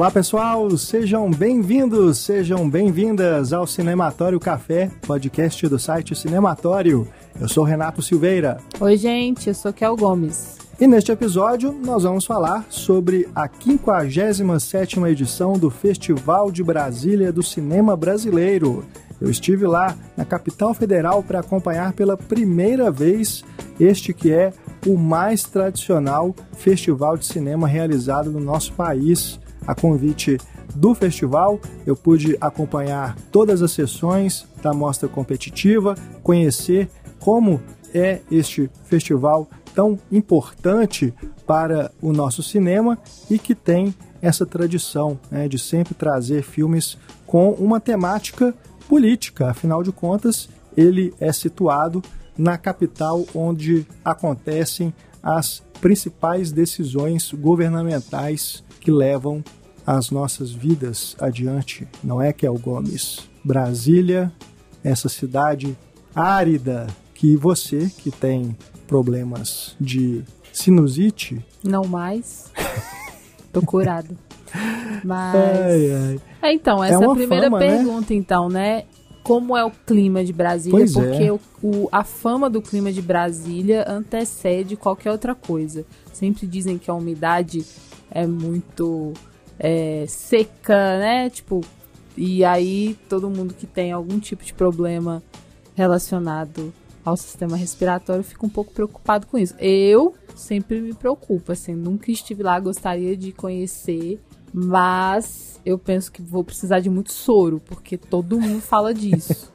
Olá pessoal, sejam bem-vindos, sejam bem-vindas ao Cinematório Café, podcast do site Cinematório. Eu sou Renato Silveira. Oi gente, eu sou Kel Gomes. E neste episódio nós vamos falar sobre a 57ª edição do Festival de Brasília do Cinema Brasileiro. Eu estive lá na capital federal para acompanhar pela primeira vez este que é o mais tradicional festival de cinema realizado no nosso país. A convite do festival, eu pude acompanhar todas as sessões da mostra competitiva, conhecer como é este festival tão importante para o nosso cinema e que tem essa tradição, né, de sempre trazer filmes com uma temática política. Afinal de contas, ele é situado na capital onde acontecem as principais decisões governamentais que levam as nossas vidas adiante, não é, Kel Gomes? Brasília, essa cidade árida que você que tem problemas de sinusite... Não mais. Tô curado. Mas... Então, essa é a primeira fama, pergunta, né? Então, né? Como é o clima de Brasília? Pois porque a fama do clima de Brasília antecede qualquer outra coisa. Sempre dizem que a umidade é muito seca, né? Tipo, e aí todo mundo que tem algum tipo de problema relacionado ao sistema respiratório fica um pouco preocupado com isso. Eu sempre me preocupo, assim, nunca estive lá, gostaria de conhecer, mas eu penso que vou precisar de muito soro, porque todo mundo fala disso.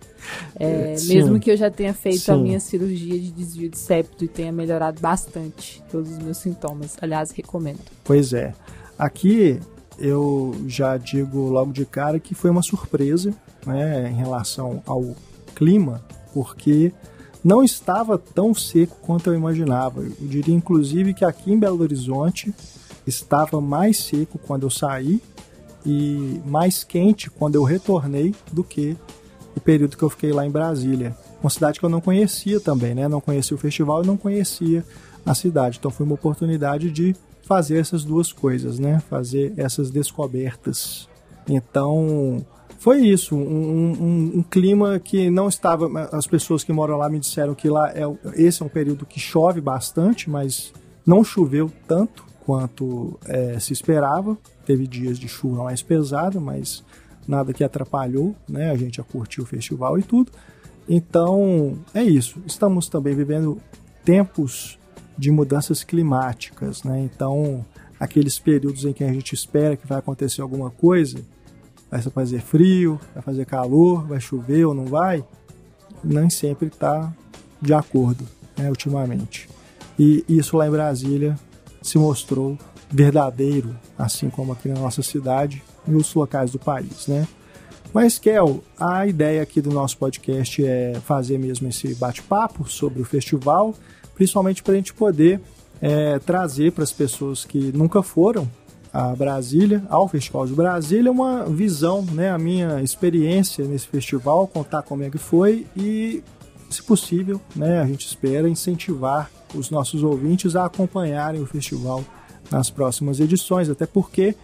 Mesmo que eu já tenha feito a minha cirurgia de desvio de septo e tenha melhorado bastante todos os meus sintomas. Aliás, recomendo. Pois é. Aqui eu já digo logo de cara que foi uma surpresa, né, em relação ao clima, porque não estava tão seco quanto eu imaginava. Eu diria, inclusive, que aqui em Belo Horizonte estava mais seco quando eu saí e mais quente quando eu retornei do que o período que eu fiquei lá em Brasília. Uma cidade que eu não conhecia também, né? Não conhecia o festival e não conhecia a cidade. Então foi uma oportunidade de fazer essas duas coisas, né? Fazer essas descobertas. Então... foi isso, um clima que não estava... As pessoas que moram lá me disseram que lá esse é um período que chove bastante, mas não choveu tanto quanto se esperava. Teve dias de chuva mais pesada, mas nada que atrapalhou, né, a gente a curtir o festival e tudo. Então, é isso. Estamos também vivendo tempos de mudanças climáticas, né? Então, aqueles períodos em que a gente espera que vai acontecer alguma coisa... vai fazer frio, vai fazer calor, vai chover ou não vai, nem sempre está de acordo, né, ultimamente. E isso lá em Brasília se mostrou verdadeiro, assim como aqui na nossa cidade e outros locais do país, né? Mas, Kel, a ideia aqui do nosso podcast é fazer mesmo esse bate-papo sobre o festival, principalmente para a gente poder trazer para as pessoas que nunca foram a Brasília, ao Festival de Brasília, uma visão, né, a minha experiência nesse festival, contar como é que foi e, se possível, né, a gente espera incentivar os nossos ouvintes a acompanharem o festival nas próximas edições, até porque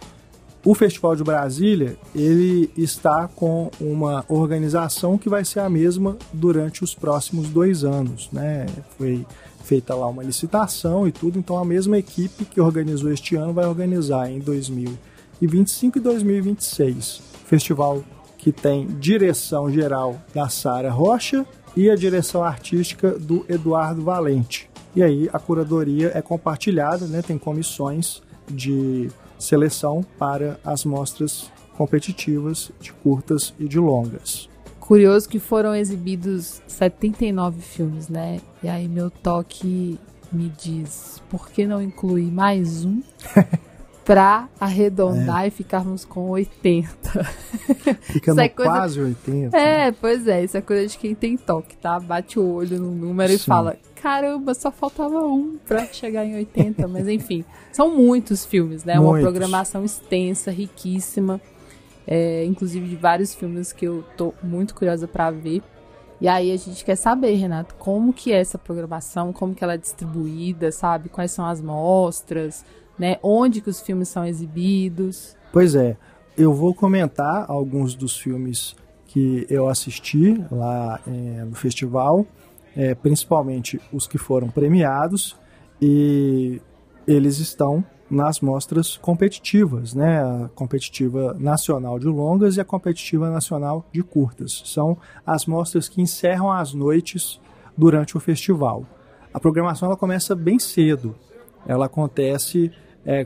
o Festival de Brasília, ele está com uma organização que vai ser a mesma durante os próximos 2 anos, né? Foi feita lá uma licitação e tudo, então a mesma equipe que organizou este ano vai organizar em 2025 e 2026. Festival que tem direção geral da Sara Rocha e a direção artística do Eduardo Valente. E aí a curadoria é compartilhada, né? Tem comissões de seleção para as mostras competitivas de curtas e de longas. Curioso que foram exibidos 79 filmes, né? E aí meu toque me diz, por que não incluir mais um para arredondar e ficarmos com 80? Fica no quase 80. Pois é, isso é coisa de quem tem toque, tá? Bate o olho no número e fala, caramba, só faltava um para chegar em 80, mas enfim, são muitos filmes, né? Uma programação extensa, riquíssima. Inclusive de vários filmes que eu tô muito curiosa para ver. E aí a gente quer saber, Renato, como que é essa programação, como que ela é distribuída, sabe? Quais são as mostras, né? Onde que os filmes são exibidos? Pois é, eu vou comentar alguns dos filmes que eu assisti lá no festival, principalmente os que foram premiados, e eles estão nas mostras competitivas, né? A competitiva nacional de longas e a competitiva nacional de curtas. São as mostras que encerram as noites durante o festival. A programação ela começa bem cedo. Ela acontece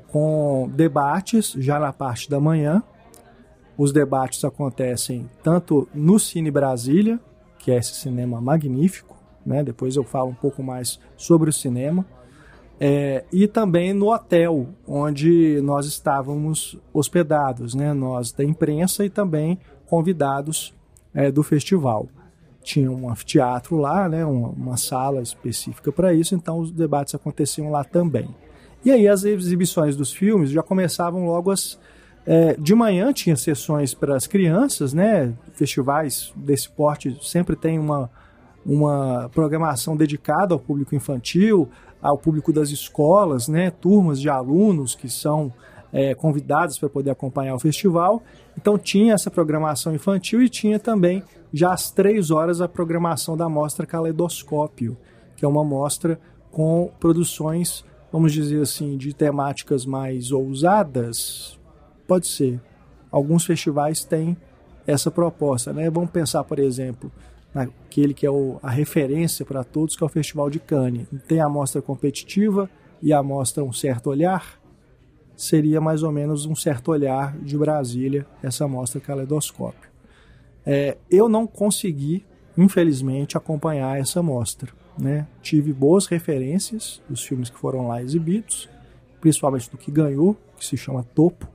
com debates já na parte da manhã. Os debates acontecem tanto no Cine Brasília, que é esse cinema magnífico, né? Depois eu falo um pouco mais sobre o cinema, e também no hotel onde nós estávamos hospedados, né? Nós da imprensa e também convidados do festival. Tinha um anfiteatro lá, né? Uma sala específica para isso, então os debates aconteciam lá também. E aí as exibições dos filmes já começavam logo de manhã, tinha sessões para as crianças, né? Festivais desse porte sempre tem uma programação dedicada ao público infantil, ao público das escolas, né? Turmas de alunos que são convidados para poder acompanhar o festival. Então tinha essa programação infantil e tinha também, já às 3 horas, a programação da Mostra Caleidoscópio, que é uma mostra com produções, vamos dizer assim, de temáticas mais ousadas. Pode ser. Alguns festivais têm essa proposta, né? Vamos pensar, por exemplo, naquele que é a referência para todos, que é o Festival de Cannes. Tem a mostra competitiva e a mostra Um Certo Olhar. Seria mais ou menos Um Certo Olhar de Brasília, essa mostra Caleidoscópio. Eu não consegui, infelizmente, acompanhar essa mostra, né? Tive boas referências dos filmes que foram lá exibidos, principalmente do que ganhou, que se chama Topo.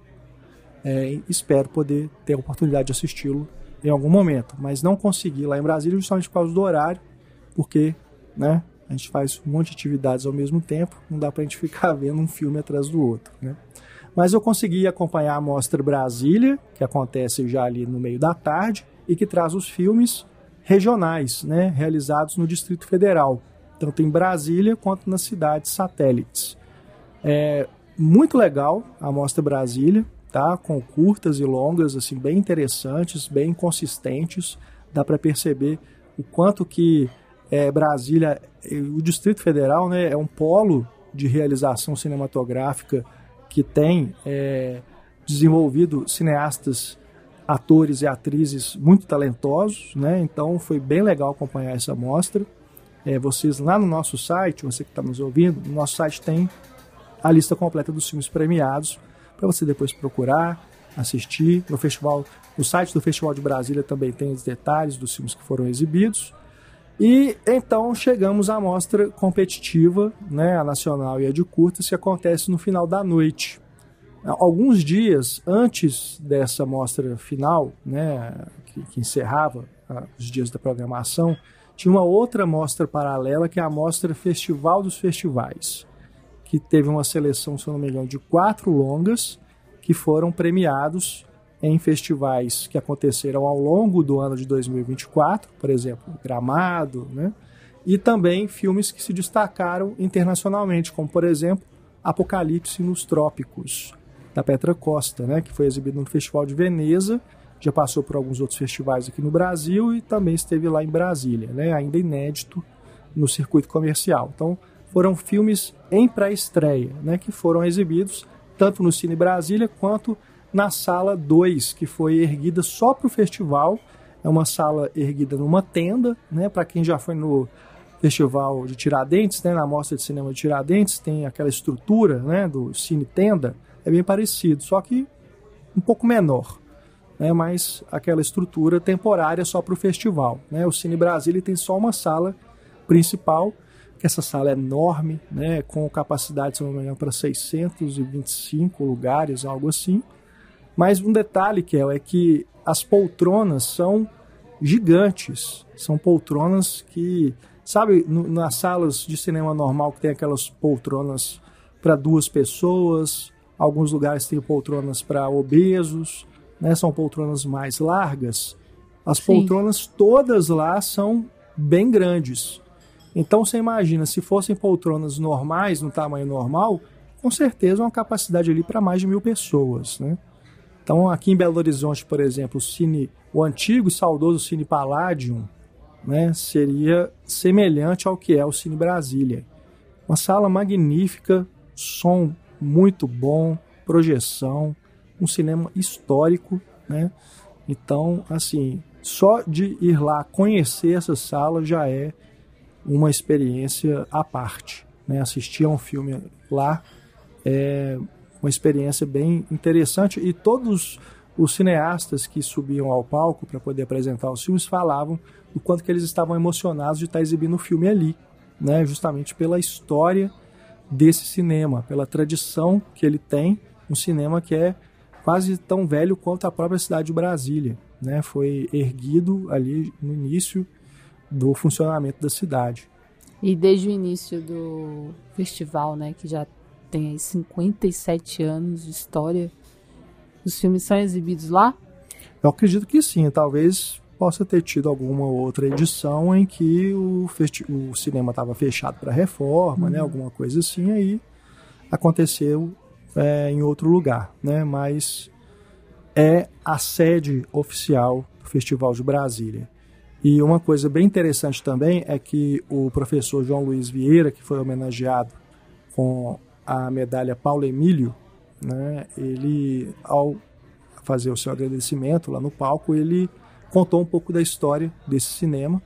Espero poder ter a oportunidade de assisti-lo em algum momento, mas não consegui lá em Brasília justamente por causa do horário, porque, né, a gente faz um monte de atividades ao mesmo tempo, não dá pra gente ficar vendo um filme atrás do outro, né? Mas eu consegui acompanhar a Mostra Brasília, que acontece já ali no meio da tarde, e que traz os filmes regionais, né, realizados no Distrito Federal, tanto em Brasília quanto nas cidades satélites. Muito legal a Mostra Brasília, tá? Com curtas e longas assim, bem interessantes, bem consistentes. Dá para perceber o quanto que Brasília, o Distrito Federal, né, é um polo de realização cinematográfica que tem desenvolvido cineastas, atores e atrizes muito talentosos, né? Então foi bem legal acompanhar essa mostra. Vocês lá no nosso site, você que está nos ouvindo, no nosso site tem a lista completa dos filmes premiados, para você depois procurar, assistir. No site do Festival de Brasília também tem os detalhes dos filmes que foram exibidos. E então chegamos à mostra competitiva, né, a nacional e a de curtas, que acontece no final da noite. Alguns dias antes dessa mostra final, né, que encerrava os dias da programação, tinha uma outra mostra paralela, que é a Mostra Festival dos Festivais, que teve uma seleção, se eu não me engano, de 4 longas que foram premiados em festivais que aconteceram ao longo do ano de 2024, por exemplo, Gramado, né? E também filmes que se destacaram internacionalmente, como, por exemplo, Apocalipse nos Trópicos, da Petra Costa, né? Que foi exibido no Festival de Veneza, já passou por alguns outros festivais aqui no Brasil e também esteve lá em Brasília, né? Ainda inédito no circuito comercial. Então, foram filmes em pré-estreia, né? Que foram exibidos tanto no Cine Brasília quanto na Sala 2, que foi erguida só para o festival. É uma sala erguida numa tenda, né? Para quem já foi no Festival de Tiradentes, né? Na Mostra de Cinema de Tiradentes, tem aquela estrutura, né? Do Cine Tenda, é bem parecido, só que um pouco menor, né? Mas aquela estrutura temporária só para o festival, né? O Cine Brasília tem só uma sala principal, que essa sala é enorme, né? Com capacidade, se não me engano, para 625 lugares, algo assim. Mas um detalhe, Kel, é que as poltronas são gigantes. São poltronas que, sabe, nas salas de cinema normal que tem aquelas poltronas para 2 pessoas, alguns lugares tem poltronas para obesos, né? São poltronas mais largas. As Sim. poltronas todas lá são bem grandes. Então você imagina, se fossem poltronas normais, no tamanho normal, com certeza uma capacidade ali para mais de 1.000 pessoas, né? Então, aqui em Belo Horizonte, por exemplo, o antigo e saudoso Cine Palladium, né, seria semelhante ao que é o Cine Brasília. Uma sala magnífica, som muito bom, projeção, um cinema histórico, né? Então, assim, só de ir lá conhecer essa sala já é uma experiência à parte, né? Assistir a um filme lá é uma experiência bem interessante, e todos os cineastas que subiam ao palco para poder apresentar os filmes falavam do quanto que eles estavam emocionados de estar exibindo o filme ali, né? Justamente pela história desse cinema, pela tradição que ele tem, um cinema que é quase tão velho quanto a própria cidade de Brasília, né? Foi erguido ali no início do funcionamento da cidade. E desde o início do festival, né, que já tem aí 57 anos de história, os filmes são exibidos lá? Eu acredito que sim, talvez possa ter tido alguma outra edição em que o cinema estava fechado para reforma, né, alguma coisa assim, aí aconteceu em outro lugar, né, mas é a sede oficial do Festival de Brasília. E uma coisa bem interessante também é que o professor João Luiz Vieira, que foi homenageado com a medalha Paulo Emílio, né, ele, ao fazer o seu agradecimento lá no palco, ele contou um pouco da história desse cinema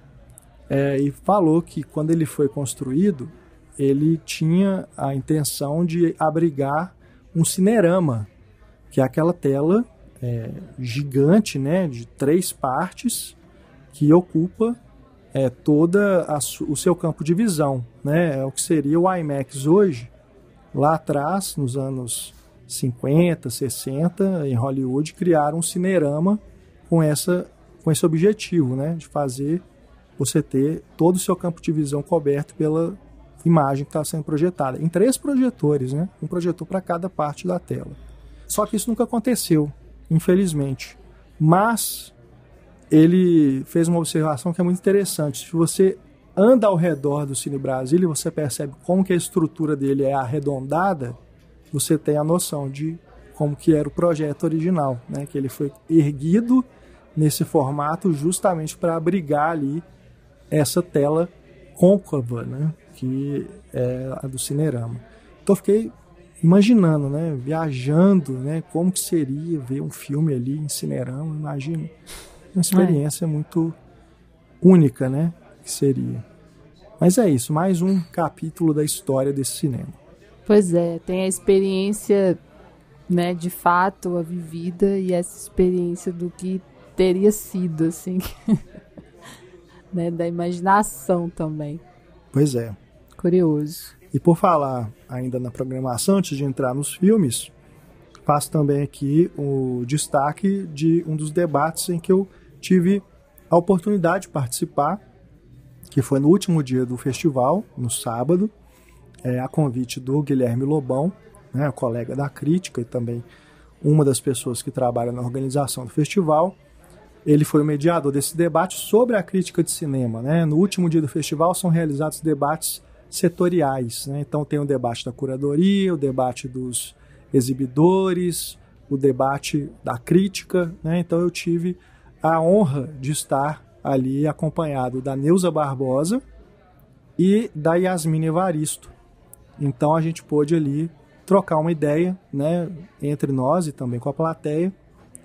e falou que quando ele foi construído, ele tinha a intenção de abrigar um cinerama, que é aquela tela gigante, né, de 3 partes, que ocupa toda o seu campo de visão, né, é o que seria o IMAX hoje. Lá atrás, nos anos 50, 60, em Hollywood, criaram um cinerama com esse objetivo, né, de fazer você ter todo o seu campo de visão coberto pela imagem que está sendo projetada. Em 3 projetores, né, um projetor para cada parte da tela. Só que isso nunca aconteceu, infelizmente. Mas ele fez uma observação que é muito interessante. Se você anda ao redor do Cine Brasília e você percebe como que a estrutura dele é arredondada, você tem a noção de como que era o projeto original, né? Que ele foi erguido nesse formato justamente para abrigar ali essa tela côncava, né? Que é a do cinerama. Então eu fiquei imaginando, né? Viajando, né? Como que seria ver um filme ali em cinerama, imagina. Uma experiência muito única, né? Que seria. Mas é isso, mais um capítulo da história desse cinema. Pois é, tem a experiência, né, de fato, a vivida, e essa experiência do que teria sido, assim, né, da imaginação também. Pois é. Curioso. E por falar ainda na programação, antes de entrar nos filmes, faço também aqui o destaque de um dos debates em que eu tive a oportunidade de participar, que foi no último dia do festival, no sábado, a convite do Guilherme Lobão, né, colega da crítica e também uma das pessoas que trabalha na organização do festival. Ele foi o mediador desse debate sobre a crítica de cinema, né? No último dia do festival são realizados debates setoriais, né? Então tem o debate da curadoria, o debate dos exibidores, o debate da crítica, né? Então eu tive a honra de estar ali acompanhado da Neuza Barbosa e da Yasmine Evaristo. Então a gente pôde ali trocar uma ideia, né, entre nós e também com a plateia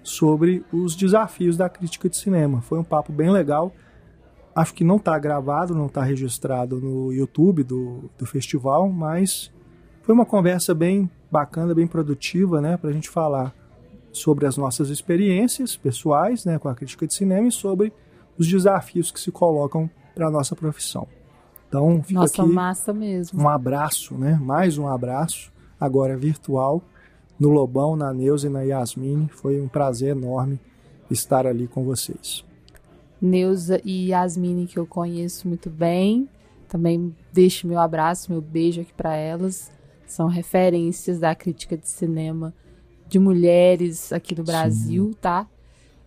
sobre os desafios da crítica de cinema. Foi um papo bem legal. Acho que não está gravado, não está registrado no YouTube do festival, mas foi uma conversa bem bacana, bem produtiva, né, para a gente falar sobre as nossas experiências pessoais, né, com a crítica de cinema e sobre os desafios que se colocam para a nossa profissão. Então, fica Nossa, aqui massa mesmo. um abraço, né, mais um abraço, agora virtual, no Lobão, na Neuza e na Yasmine. Foi um prazer enorme estar ali com vocês. Neuza e Yasmine, que eu conheço muito bem, também deixo meu abraço, meu beijo aqui para elas. São referências da crítica de cinema de mulheres aqui no Brasil, sim, tá?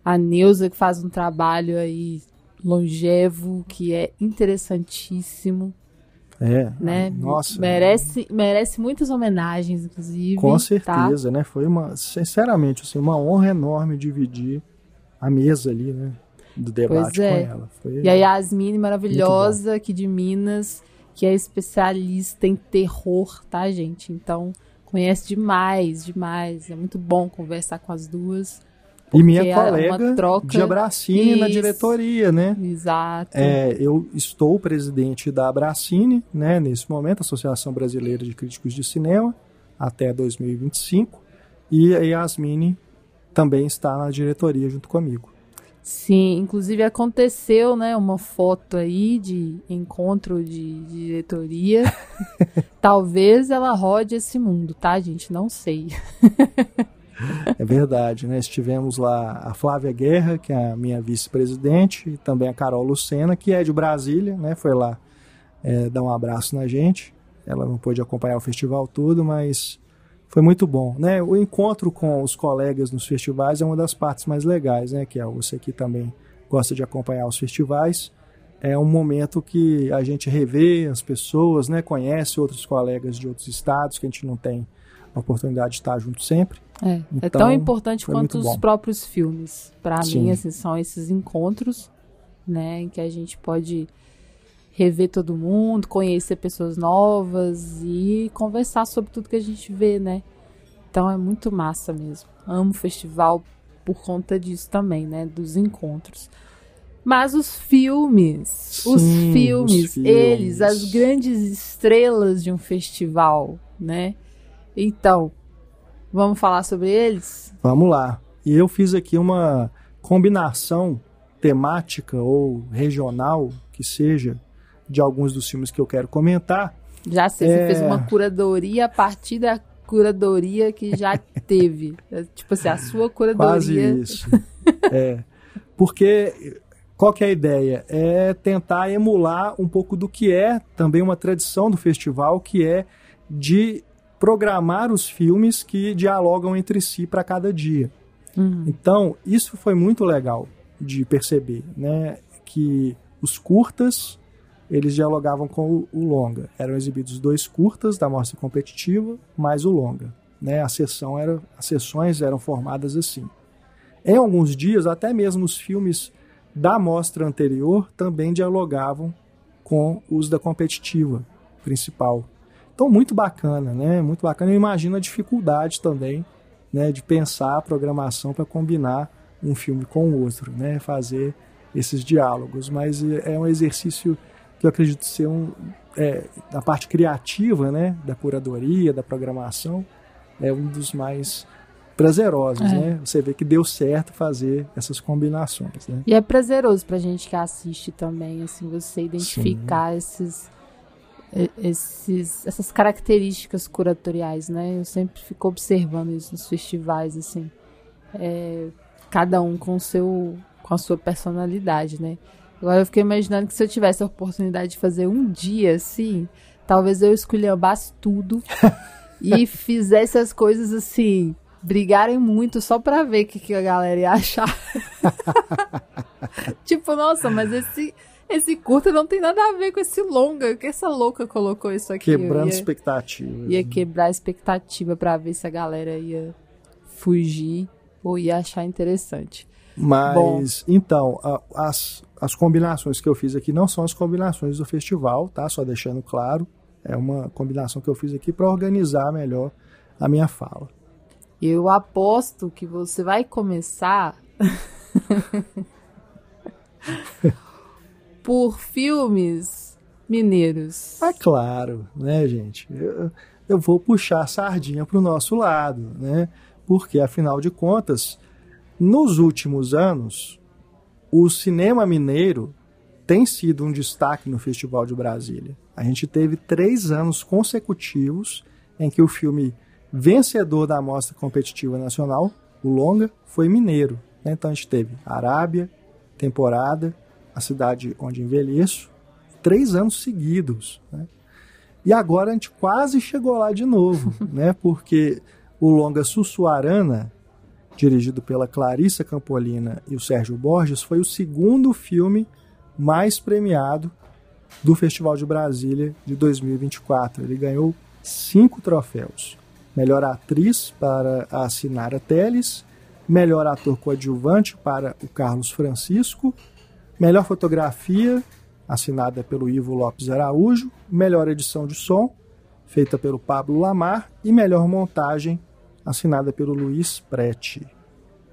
A Neuza, que faz um trabalho aí longevo, que é interessantíssimo. né? Nossa. Merece muitas homenagens, inclusive. Com certeza, né? Foi sinceramente, assim, uma honra enorme dividir a mesa ali, né? Do debate com ela. E a Yasmine, maravilhosa, aqui de Minas, que é especialista em terror, tá, gente? Então, conhece demais. É muito bom conversar com as duas. E minha colega de Abracine na diretoria, né? Exato. Eu estou presidente da Abracine, né, nesse momento, Associação Brasileira de Críticos de Cinema, até 2025. E a Yasmine também está na diretoria junto comigo. Sim, inclusive aconteceu, né, uma foto aí de encontro de diretoria. Talvez ela rode esse mundo, tá, gente? Não sei. É verdade, né? Estivemos lá a Flávia Guerra, que é a minha vice-presidente, e também a Carol Lucena, que é de Brasília, né? Foi lá dar um abraço na gente. Ela não pôde acompanhar o festival todo, mas foi muito bom, né? O encontro com os colegas nos festivais é uma das partes mais legais, né? Que você que também gosta de acompanhar os festivais. É um momento que a gente revê as pessoas, né? Conhece outros colegas de outros estados que a gente não tem a oportunidade de estar junto sempre. Então, é tão importante quanto os próprios filmes. Para mim, assim, são esses encontros, né? Em que a gente pode rever todo mundo, conhecer pessoas novas e conversar sobre tudo que a gente vê, né? Então é muito massa mesmo. Amo o festival por conta disso também, né? Dos encontros. Mas os filmes, eles, as grandes estrelas de um festival, né? Então, vamos falar sobre eles? Vamos lá. E eu fiz aqui uma combinação temática ou regional, que seja, de alguns dos filmes que eu quero comentar. Já sei, você fez uma curadoria a partir da curadoria que já teve. Tipo assim, a sua curadoria. Quase isso. Porque qual que é a ideia? É tentar emular um pouco do que é também uma tradição do festival, que é de programar os filmes que dialogam entre si para cada dia. Então, isso foi muito legal de perceber, né? Que os curtas, eles dialogavam com o longa. Eram exibidos 2 curtas da mostra competitiva, mais o longa, né? As sessões eram formadas assim. Em alguns dias, até mesmo os filmes da mostra anterior também dialogavam com os da competitiva principal. Então, muito bacana, né? Muito bacana. Eu imagino a dificuldade também, né, de pensar a programação para combinar um filme com o outro, né? Fazer esses diálogos. Mas é um exercício que eu acredito ser da parte criativa, né, da curadoria, da programação, é um dos mais prazerosos, né? Você vê que deu certo fazer essas combinações, né? E é prazeroso pra gente que assiste também, assim, você identificar essas características curatoriais, né? Eu sempre fico observando isso nos festivais, assim, cada um com a sua personalidade, né? Agora eu fiquei imaginando que se eu tivesse a oportunidade de fazer um dia assim, talvez eu esculhambasse tudo e fizesse as coisas assim, brigarem muito só pra ver o que a galera ia achar. Tipo, nossa, mas esse curta não tem nada a ver com esse longa, que essa louca colocou isso aqui. Quebrando expectativas. Ia quebrar a expectativa pra ver se a galera ia fugir ou ia achar interessante. Mas, então, as combinações que eu fiz aqui não são as combinações do festival, tá? Só deixando claro. É uma combinação que eu fiz aqui para organizar melhor a minha fala. Eu aposto que você vai começar por filmes mineiros. É claro, né, gente? Eu vou puxar a sardinha para o nosso lado, né? Porque, afinal de contas, nos últimos anos, o cinema mineiro tem sido um destaque no Festival de Brasília. A gente teve 3 anos consecutivos em que o filme vencedor da Mostra Competitiva Nacional, o longa, foi mineiro, né? Então a gente teve Arábia, Temporada, A Cidade Onde Envelheço, 3 anos seguidos, né? E agora a gente quase chegou lá de novo, né? Porque o longa Sussuarana, dirigido pela Clarissa Campolina e o Sérgio Borges, foi o segundo filme mais premiado do Festival de Brasília de 2024. Ele ganhou 5 troféus. Melhor atriz para a Sinara Telles, melhor ator coadjuvante para o Carlos Francisco, melhor fotografia, assinada pelo Ivo Lopes Araújo, melhor edição de som, feita pelo Pablo Lamar, e melhor montagem, assinada pelo Luiz Preti.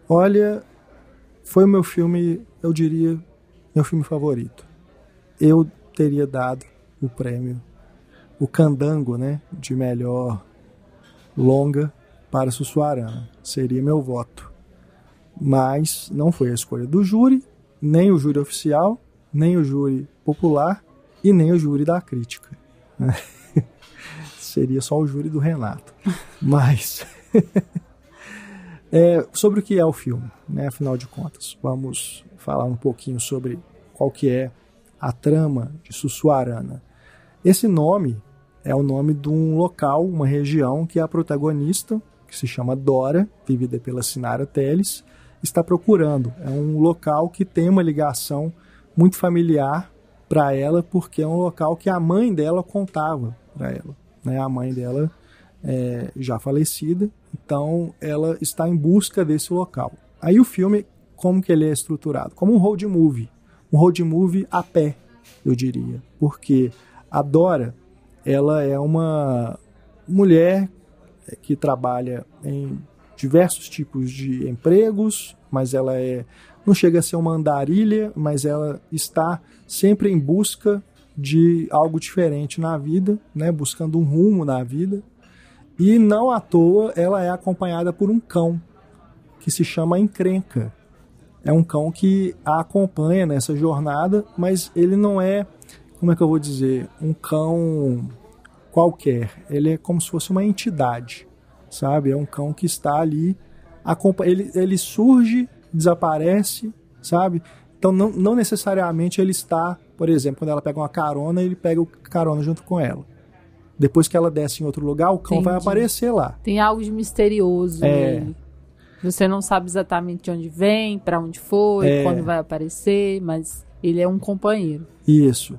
Olha, foi o meu filme, eu diria, meu filme favorito. Eu teria dado o prêmio, o Candango, né, de melhor longa para Sussuarana. Seria meu voto. Mas não foi a escolha do júri, nem o júri oficial, nem o júri popular e nem o júri da crítica. Seria só o júri do Renato. Mas sobre o que é o filme, né? Afinal de contas, vamos falar um pouquinho sobre qual que é a trama de Sussuarana. Esse nome é o nome de um local, uma região que a protagonista, que se chama Dora, vivida pela Sinara Telles, está procurando. É um local que tem uma ligação muito familiar para ela, porque é um local que a mãe dela contava para ela, né? A mãe dela já falecida, então ela está em busca desse local. Aí o filme, como que ele é estruturado? Como um road movie a pé, eu diria, porque a Dora, ela é uma mulher que trabalha em diversos tipos de empregos, mas ela não chega a ser uma andarilha, mas ela está sempre em busca de algo diferente na vida, né? Buscando um rumo na vida. E não à toa ela é acompanhada por um cão que se chama Encrenca. É um cão que a acompanha nessa jornada, mas ele não é, como é que eu vou dizer, um cão qualquer. Ele é como se fosse uma entidade, sabe? É um cão que está ali, ele surge, desaparece, sabe? Então não necessariamente ele está, por exemplo, quando ela pega uma carona, ele pega o carona junto com ela. Depois que ela desce em outro lugar, o cão vai aparecer lá. Tem algo de misterioso nele. Você não sabe exatamente de onde vem, para onde foi, quando vai aparecer, mas ele é um companheiro. Isso.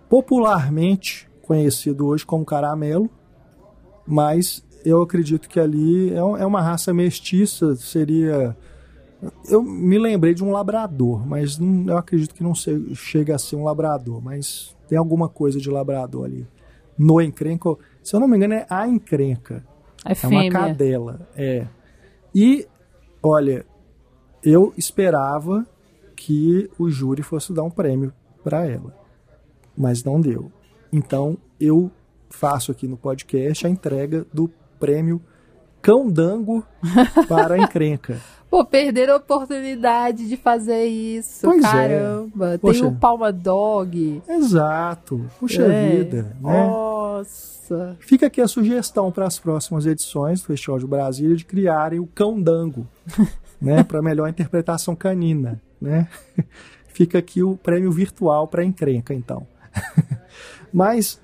Popularmente conhecido hoje como caramelo, mas eu acredito que ali é uma raça mestiça, seria... Eu me lembrei de um labrador, mas eu acredito que não chega a ser um labrador, mas tem alguma coisa de labrador ali. No Encrenca, se eu não me engano, é a Encrenca. É fêmea. Uma cadela, E, olha, eu esperava que o júri fosse dar um prêmio para ela, mas não deu. Então, eu faço aqui no podcast a entrega do prêmio Candango para a Encrenca. Pô, perderam a oportunidade de fazer isso, pois caramba. Tem o Palma Dog. Exato. Puxa vida, né? Nossa. Fica aqui a sugestão para as próximas edições do Festival de Brasília de criarem o Candango, né? Para melhor interpretação canina, né? Fica aqui o prêmio virtual para a Encrenca, então. Mas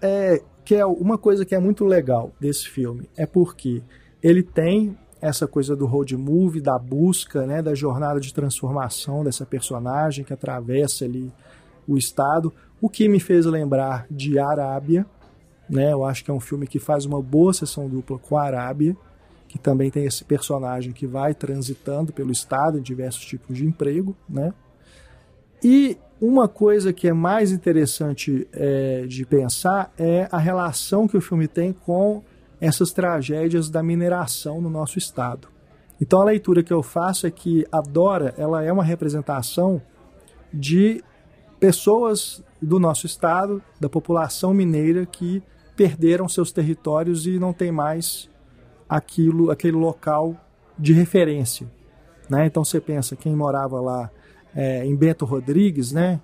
que é uma coisa que é muito legal desse filme, é porque ele tem essa coisa do road movie, da busca, né, da jornada de transformação dessa personagem que atravessa ali o estado, o que me fez lembrar de Arábia, né? Eu acho que é um filme que faz uma boa sessão dupla com a Arábia, que também tem esse personagem que vai transitando pelo estado em diversos tipos de emprego, né? E uma coisa que é mais interessante de pensar é a relação que o filme tem com essas tragédias da mineração no nosso estado. Então a leitura que eu faço é que a Dora, ela é uma representação de pessoas do nosso estado, da população mineira que perderam seus territórios e não tem mais aquele local de referência, né? Então você pensa, quem morava lá em Bento Rodrigues, né,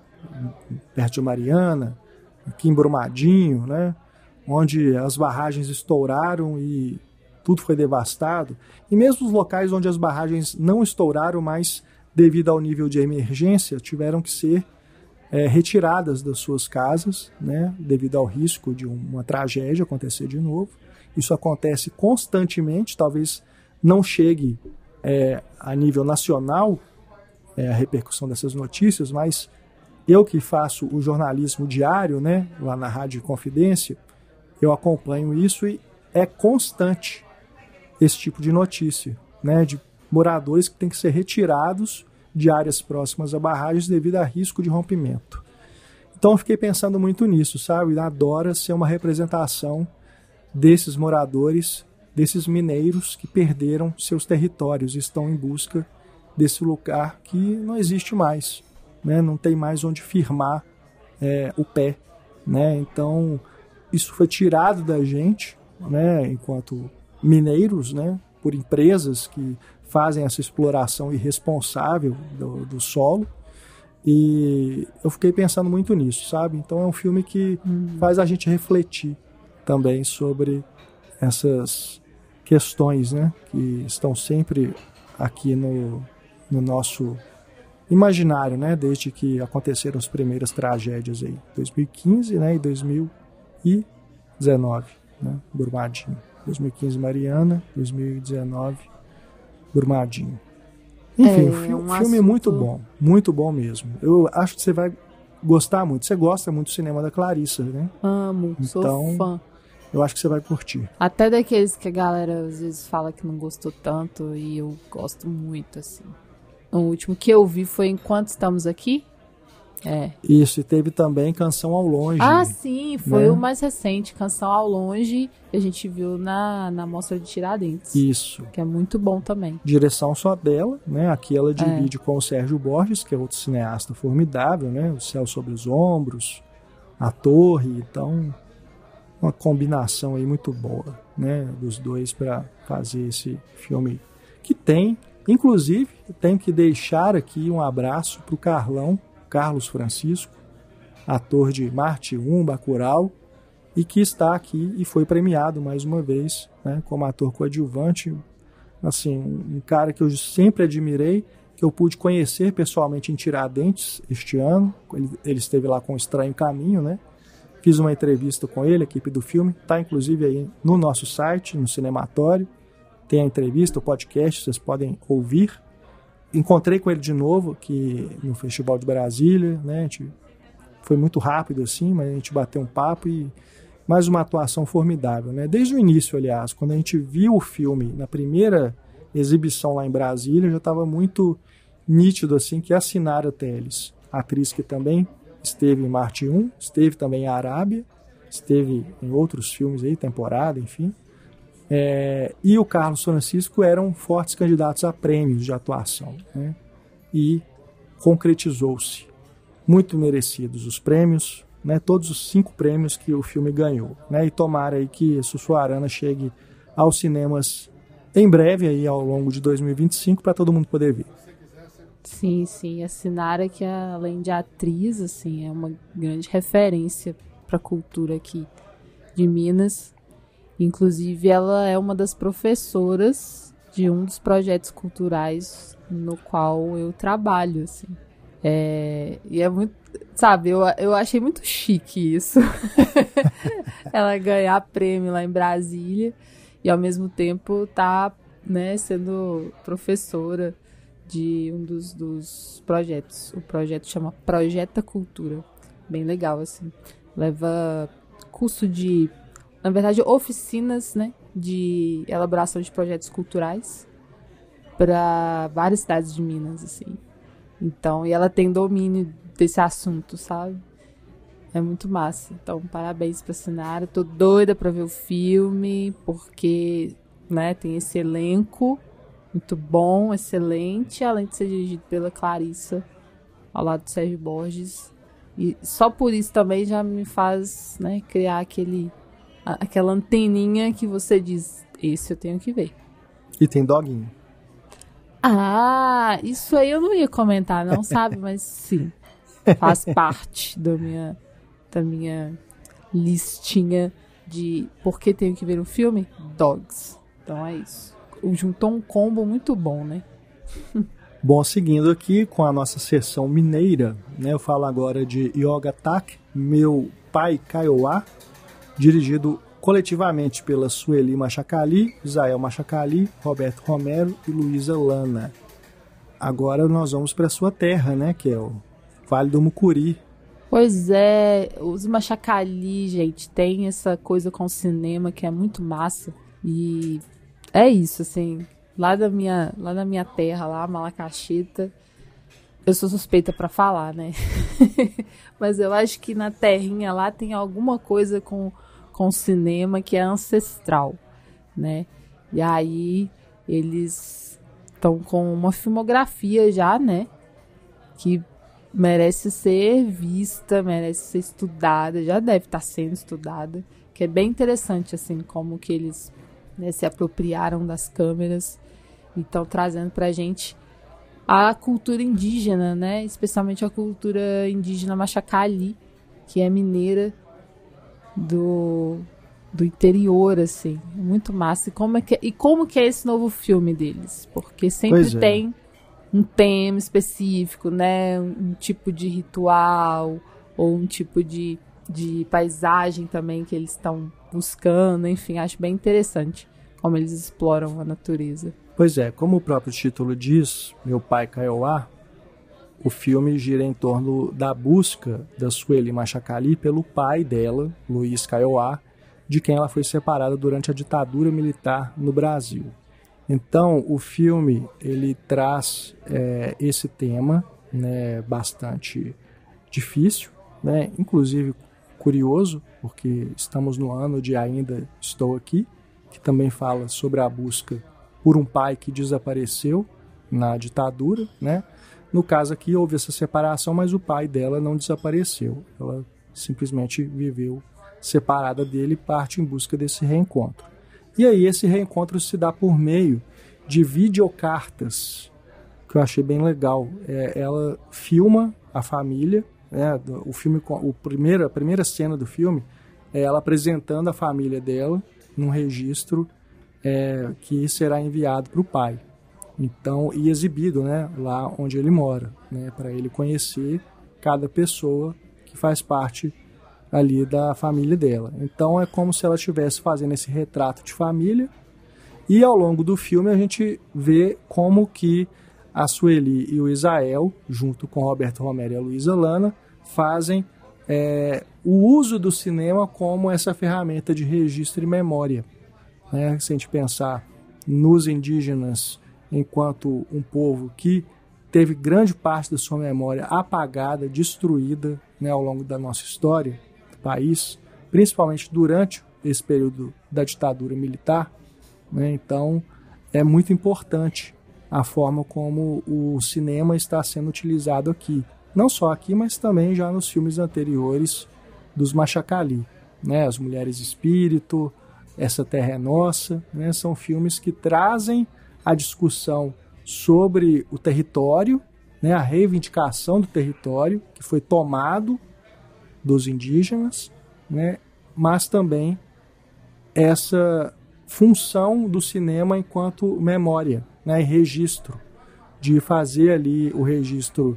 perto de Mariana, aqui em Brumadinho, né, onde as barragens estouraram e tudo foi devastado, e mesmo os locais onde as barragens não estouraram, mas devido ao nível de emergência, tiveram que ser retiradas das suas casas, né, devido ao risco de uma tragédia acontecer de novo. Isso acontece constantemente, talvez não chegue a nível nacional a repercussão dessas notícias, mas eu que faço o jornalismo diário, né, lá na Rádio Confidência, eu acompanho isso e é constante esse tipo de notícia, né, de moradores que têm que ser retirados de áreas próximas a barragens devido a risco de rompimento. Então eu fiquei pensando muito nisso, sabe? Adora ser uma representação desses moradores, desses mineiros que perderam seus territórios e estão em busca desse lugar que não existe mais, né? Não tem mais onde firmar o pé, né? Então isso foi tirado da gente, né, enquanto mineiros, né, por empresas que fazem essa exploração irresponsável do solo. E eu fiquei pensando muito nisso, sabe? Então é um filme que faz a gente refletir também sobre essas questões, né, que estão sempre aqui no nosso imaginário, né, desde que aconteceram as primeiras tragédias aí, 2015, né, e 2019, né, Brumadinho. 2015 Mariana, 2019 Brumadinho. Enfim, filme é muito bom mesmo. Eu acho que você vai gostar muito. Você gosta muito do cinema da Clarissa, né? Amo, então, sou fã. Eu acho que você vai curtir. Até daqueles que a galera às vezes fala que não gostou tanto, e eu gosto muito, assim. O último que eu vi foi Enquanto Estamos Aqui. Isso, e teve também Canção ao Longe. Ah, sim, foi, né? o mais recente, Canção ao Longe, que a gente viu na Mostra de Tiradentes. Isso. Que é muito bom também. Direção só dela, né? Aqui ela divide com o Sérgio Borges, que é outro cineasta formidável, né? O Céu sobre os Ombros, A Torre, então uma combinação aí muito boa, né? Dos dois para fazer esse filme que tem, inclusive, tenho que deixar aqui um abraço pro Carlos Francisco, ator de Marte 1, Bacurau, e que está aqui e foi premiado mais uma vez, né, como ator coadjuvante. Assim, um cara que eu sempre admirei, que eu pude conhecer pessoalmente em Tiradentes este ano. Ele esteve lá com o Estranho Caminho, né? Fiz uma entrevista com ele, a equipe do filme, está inclusive aí no nosso site, no Cinematório. Tem a entrevista, o podcast, vocês podem ouvir. Encontrei com ele de novo aqui no Festival de Brasília, né? A gente foi muito rápido assim, mas a gente bateu um papo e mais uma atuação formidável, né? Desde o início, aliás, quando a gente viu o filme na primeira exibição lá em Brasília, já estava muito nítido assim que a Sinara Telles, atriz que também esteve em Marte 1, esteve também em Arábia, esteve em outros filmes aí, temporada, enfim. E o Carlos Francisco eram fortes candidatos a prêmios de atuação, né? E concretizou-se. Muito merecidos os prêmios, né? Todos os 5 prêmios que o filme ganhou, né? E tomara aí que Sussuarana chegue aos cinemas em breve, aí ao longo de 2025, para todo mundo poder ver. Sim, sim. A Sinara, que além de atriz, assim, é uma grande referência para a cultura aqui de Minas. Inclusive, ela é uma das professoras de um dos projetos culturais no qual eu trabalho, assim. E é muito, sabe, eu achei muito chique isso. Ela ganhar prêmio lá em Brasília e, ao mesmo tempo, tá, né, sendo professora de um dos projetos. O projeto chama Projeta Cultura. Bem legal, assim. Leva curso de... Na verdade, oficinas, né, de elaboração de projetos culturais para várias cidades de Minas, assim. Então, e ela tem domínio desse assunto, sabe? É muito massa. Então, parabéns pra Sinara. Tô doida pra ver o filme, porque, né, tem esse elenco muito bom, excelente, além de ser dirigido pela Clarissa, ao lado do Sérgio Borges. E só por isso também já me faz, né, criar aquela anteninha que você diz, esse eu tenho que ver. E tem doguinho. Ah, isso aí eu não ia comentar, não, sabe? Mas sim, faz parte da minha listinha de por que tenho que ver um filme? Dogs. Então é isso. Juntou um combo muito bom, né? Bom, seguindo aqui com a nossa sessão mineira, né? Eu falo agora de Yoga Tak, Meu Pai Kaiowá, dirigido coletivamente pela Sueli Machacali, Isael Machacali, Roberto Romero e Luísa Lana. Agora nós vamos para sua terra, né, que é o Vale do Mucuri. Pois é, os Machacali, gente, tem essa coisa com o cinema que é muito massa. E é isso, assim, lá da minha terra, lá, Malacachita, eu sou suspeita pra falar, né? Mas eu acho que na terrinha lá tem alguma coisa com cinema que é ancestral, né? E aí eles estão com uma filmografia já, né? Que merece ser vista, merece ser estudada, já deve estar sendo estudada, que é bem interessante, assim, como que eles, né, se apropriaram das câmeras e estão trazendo pra gente a cultura indígena, né? Especialmente a cultura indígena Machacali, que é mineira do interior, assim. Muito massa. E como que é esse novo filme deles? Porque sempre tem um tema específico, né? Um tipo de ritual ou um tipo de paisagem também que eles estão buscando. Enfim, acho bem interessante como eles exploram a natureza. Pois é, como o próprio título diz, Meu Pai Kaiowá, o filme gira em torno da busca da Sueli Machacali pelo pai dela, Luiz Kaiowá, de quem ela foi separada durante a ditadura militar no Brasil. Então, o filme ele traz esse tema, né, bastante difícil, né, inclusive curioso, porque estamos no ano de Ainda Estou Aqui, que também fala sobre a busca por um pai que desapareceu na ditadura, né? No caso aqui houve essa separação, mas o pai dela não desapareceu. Ela simplesmente viveu separada dele e parte em busca desse reencontro. E aí esse reencontro se dá por meio de videocartas, que eu achei bem legal. Ela filma a família, né? O filme, a primeira cena do filme é ela apresentando a família dela num registro que será enviado para o pai. Então, e exibido, né, lá onde ele mora, né, para ele conhecer cada pessoa que faz parte ali da família dela. Então é como se ela estivesse fazendo esse retrato de família, e ao longo do filme a gente vê como que a Sueli e o Isael, junto com o Roberto Romero e a Luísa Lana, fazem o uso do cinema como essa ferramenta de registro e memória. Né? Se a gente pensar nos indígenas enquanto um povo que teve grande parte da sua memória apagada, destruída, né, ao longo da nossa história do país, principalmente durante esse período da ditadura militar, né? Então é muito importante a forma como o cinema está sendo utilizado aqui, não só aqui, mas também já nos filmes anteriores dos Machacali, né? As Mulheres Espírito, Essa Terra é Nossa, né? São filmes que trazem a discussão sobre o território, né, a reivindicação do território que foi tomado dos indígenas, né, mas também essa função do cinema enquanto memória, né, e registro, de fazer ali o registro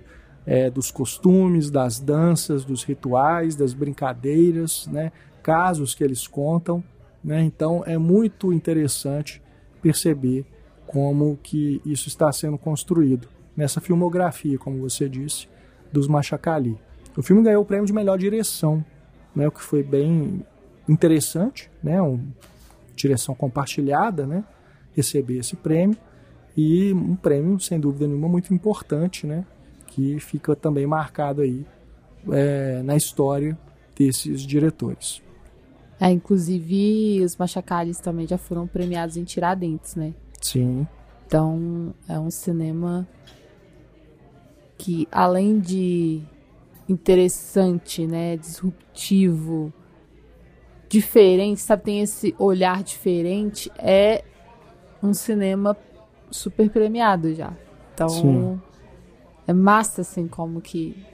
dos costumes, das danças, dos rituais, das brincadeiras, né, casos que eles contam, né. Então é muito interessante perceber como que isso está sendo construído nessa filmografia, como você disse, dos Machacali. O filme ganhou o prêmio de melhor direção, né, o que foi bem interessante, né, uma direção compartilhada, né, receber esse prêmio, e um prêmio, sem dúvida nenhuma, muito importante, né, que fica também marcado aí na história desses diretores. Inclusive, os Machacalis também já foram premiados em Tiradentes, né? Sim. Então, é um cinema que, além de interessante, né, disruptivo, diferente, sabe, tem esse olhar diferente, é um cinema super premiado já. Então, sim, é massa, assim, como que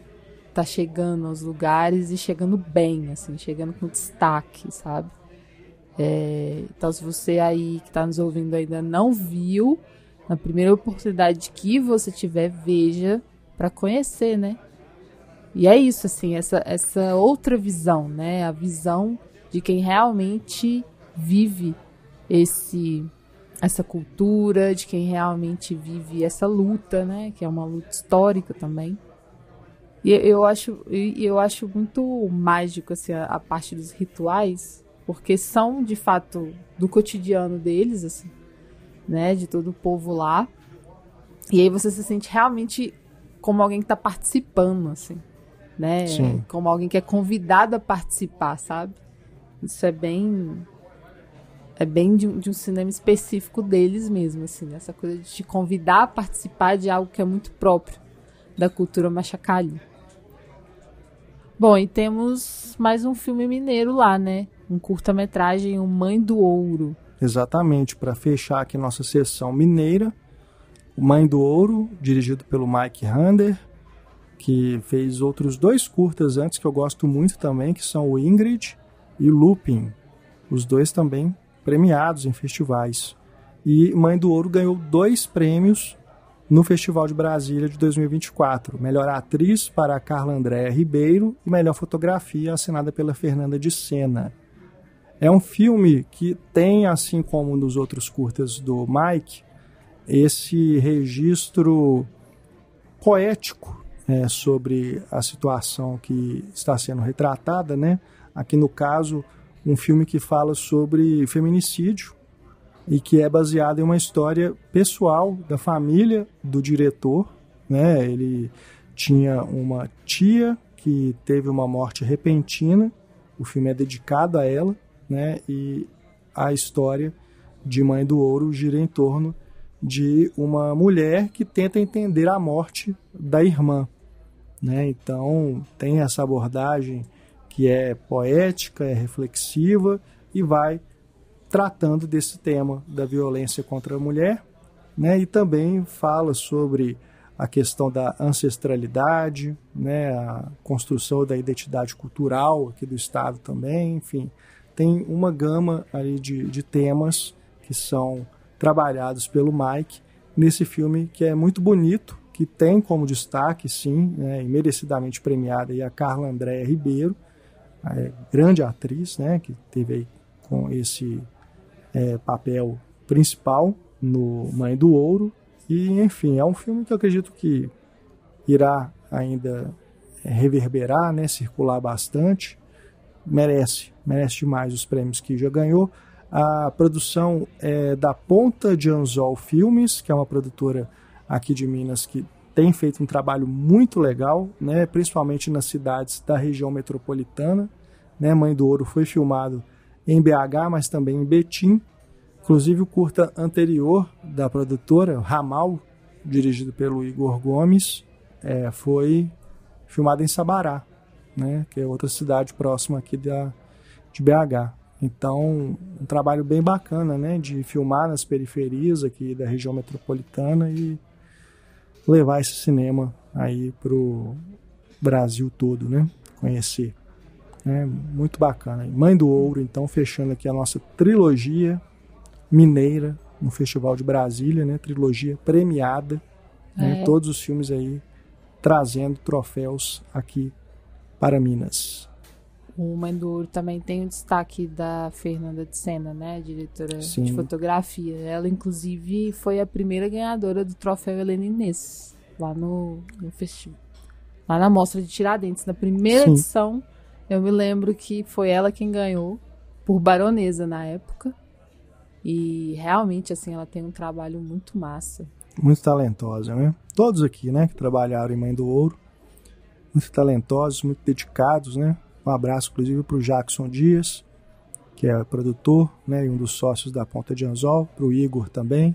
tá chegando aos lugares e chegando bem, assim, chegando com destaque, sabe? Então, se você aí que tá nos ouvindo ainda não viu, na primeira oportunidade que você tiver, veja para conhecer, né? E é isso, assim, essa outra visão, né? A visão de quem realmente vive essa cultura, de quem realmente vive essa luta, né? Que é uma luta histórica também. E eu acho muito mágico assim, a parte dos rituais, porque são, de fato, do cotidiano deles, assim, né? De todo o povo lá. E aí você se sente realmente como alguém que está participando, assim, né? Sim. Como alguém que é convidado a participar, sabe? Isso é bem de um cinema específico deles mesmo, assim, essa coisa de te convidar a participar de algo que é muito próprio da cultura machacali. Bom, e temos mais um filme mineiro lá, né? Um curta-metragem, O Mãe do Ouro. Exatamente, para fechar aqui nossa sessão mineira, O Mãe do Ouro, dirigido pelo Mike Hander, que fez outros 2 curtas antes que eu gosto muito também, que são o Ingrid e Lupin. Os 2 também premiados em festivais. E Mãe do Ouro ganhou 2 prêmios no Festival de Brasília de 2024. Melhor atriz para a Carla Andréa Ribeiro e melhor fotografia assinada pela Fernanda de Sena. É um filme que tem, assim como nos outros curtas do Mike, esse registro poético sobre a situação que está sendo retratada, né? Aqui no caso, um filme que fala sobre feminicídio e que é baseado em uma história pessoal da família do diretor, né? Ele tinha uma tia que teve uma morte repentina, o filme é dedicado a ela, né? E a história de Mãe do Ouro gira em torno de uma mulher que tenta entender a morte da irmã, né? Então tem essa abordagem que é poética, é reflexiva e vai tratando desse tema da violência contra a mulher, né? E também fala sobre a questão da ancestralidade, né? A construção da identidade cultural aqui do estado também, enfim, tem uma gama aí de temas que são trabalhados pelo Mike nesse filme que é muito bonito, que tem como destaque, sim, né, e merecidamente premiada aí a Carla Andréa Ribeiro, a grande atriz, né, que teve aí com esse papel principal no Mãe do Ouro. E, enfim, é um filme que eu acredito que irá ainda reverberar, né, circular bastante. Merece demais os prêmios que já ganhou. A produção é da Ponta de Anzol Filmes, que é uma produtora aqui de Minas que tem feito um trabalho muito legal, né, principalmente nas cidades da região metropolitana, né. Mãe do Ouro foi filmado em BH, mas também em Betim. Inclusive o curta anterior da produtora, Ramal, dirigido pelo Igor Gomes, foi filmado em Sabará, né, que é outra cidade próxima aqui de BH. Então, um trabalho bem bacana, né, de filmar nas periferias aqui da região metropolitana e levar esse cinema aí pro Brasil todo, né, conhecer. Muito bacana. Mãe do Ouro, então, fechando aqui a nossa trilogia mineira no Festival de Brasília, né, trilogia premiada, né, todos os filmes aí trazendo troféus aqui para Minas. O Mãe do Ouro também tem o destaque da Fernanda de Sena, né, diretora Sim. de fotografia. Ela, inclusive, foi a primeira ganhadora do troféu Helena Inês, lá no festival. Lá na Mostra de Tiradentes, na primeira Sim. edição, eu me lembro que foi ela quem ganhou, por Baronesa na época. E realmente, assim, ela tem um trabalho muito massa. Muito talentosa, né? Todos aqui, né, que trabalharam em Mãe do Ouro, muito talentosos, muito dedicados, né? Um abraço, inclusive, para o Jackson Dias, que é produtor, né, e um dos sócios da Ponta de Anzol, para o Igor também,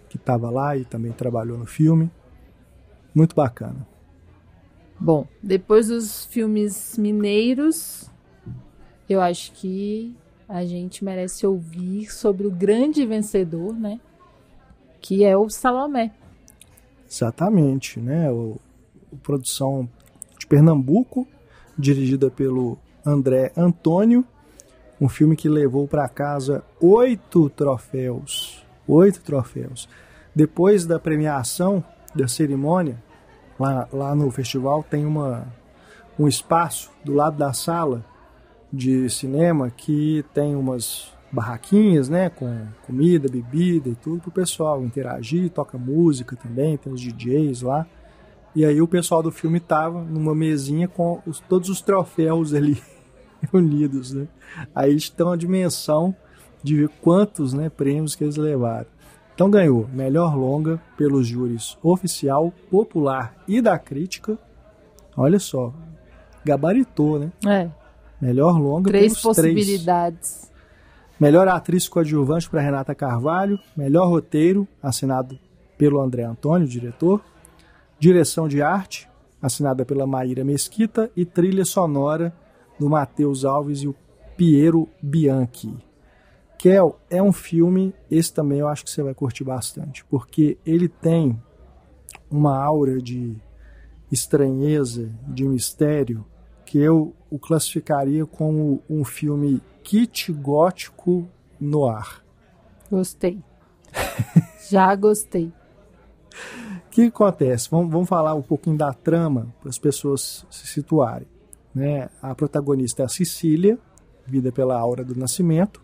que estava lá e também trabalhou no filme. Muito bacana. Bom, depois dos filmes mineiros, eu acho que a gente merece ouvir sobre o grande vencedor, né, que é o Salomé. Exatamente, né? Produção de Pernambuco, dirigida pelo André Antônio, um filme que levou para casa 8 troféus. 8 troféus. Depois da premiação, da cerimônia, lá no festival tem um espaço do lado da sala de cinema que tem umas barraquinhas, né, com comida, bebida e tudo para o pessoal interagir, toca música também, tem os DJs lá. E aí o pessoal do filme tava numa mesinha com todos os troféus ali reunidos, né? Aí estão a dimensão de ver quantos, né, prêmios que eles levaram. Então ganhou melhor longa pelos júris oficial, popular e da crítica. Olha só, gabaritou, né? Melhor longa Três pelos possibilidades. Melhor atriz coadjuvante para Renata Carvalho. Melhor roteiro, assinado pelo André Antônio, diretor. Direção de arte, assinada pela Maíra Mesquita. E trilha sonora do Matheus Alves e o Piero Bianchi. Kel, é um filme, esse também eu acho que você vai curtir bastante, porque ele tem uma aura de estranheza, de mistério, que eu o classificaria como um filme kit gótico noir. Gostei. Já gostei. O que acontece? Vamos falar um pouquinho da trama para as pessoas se situarem. Né? A protagonista é a Cecília, vivida pela Aura do Nascimento,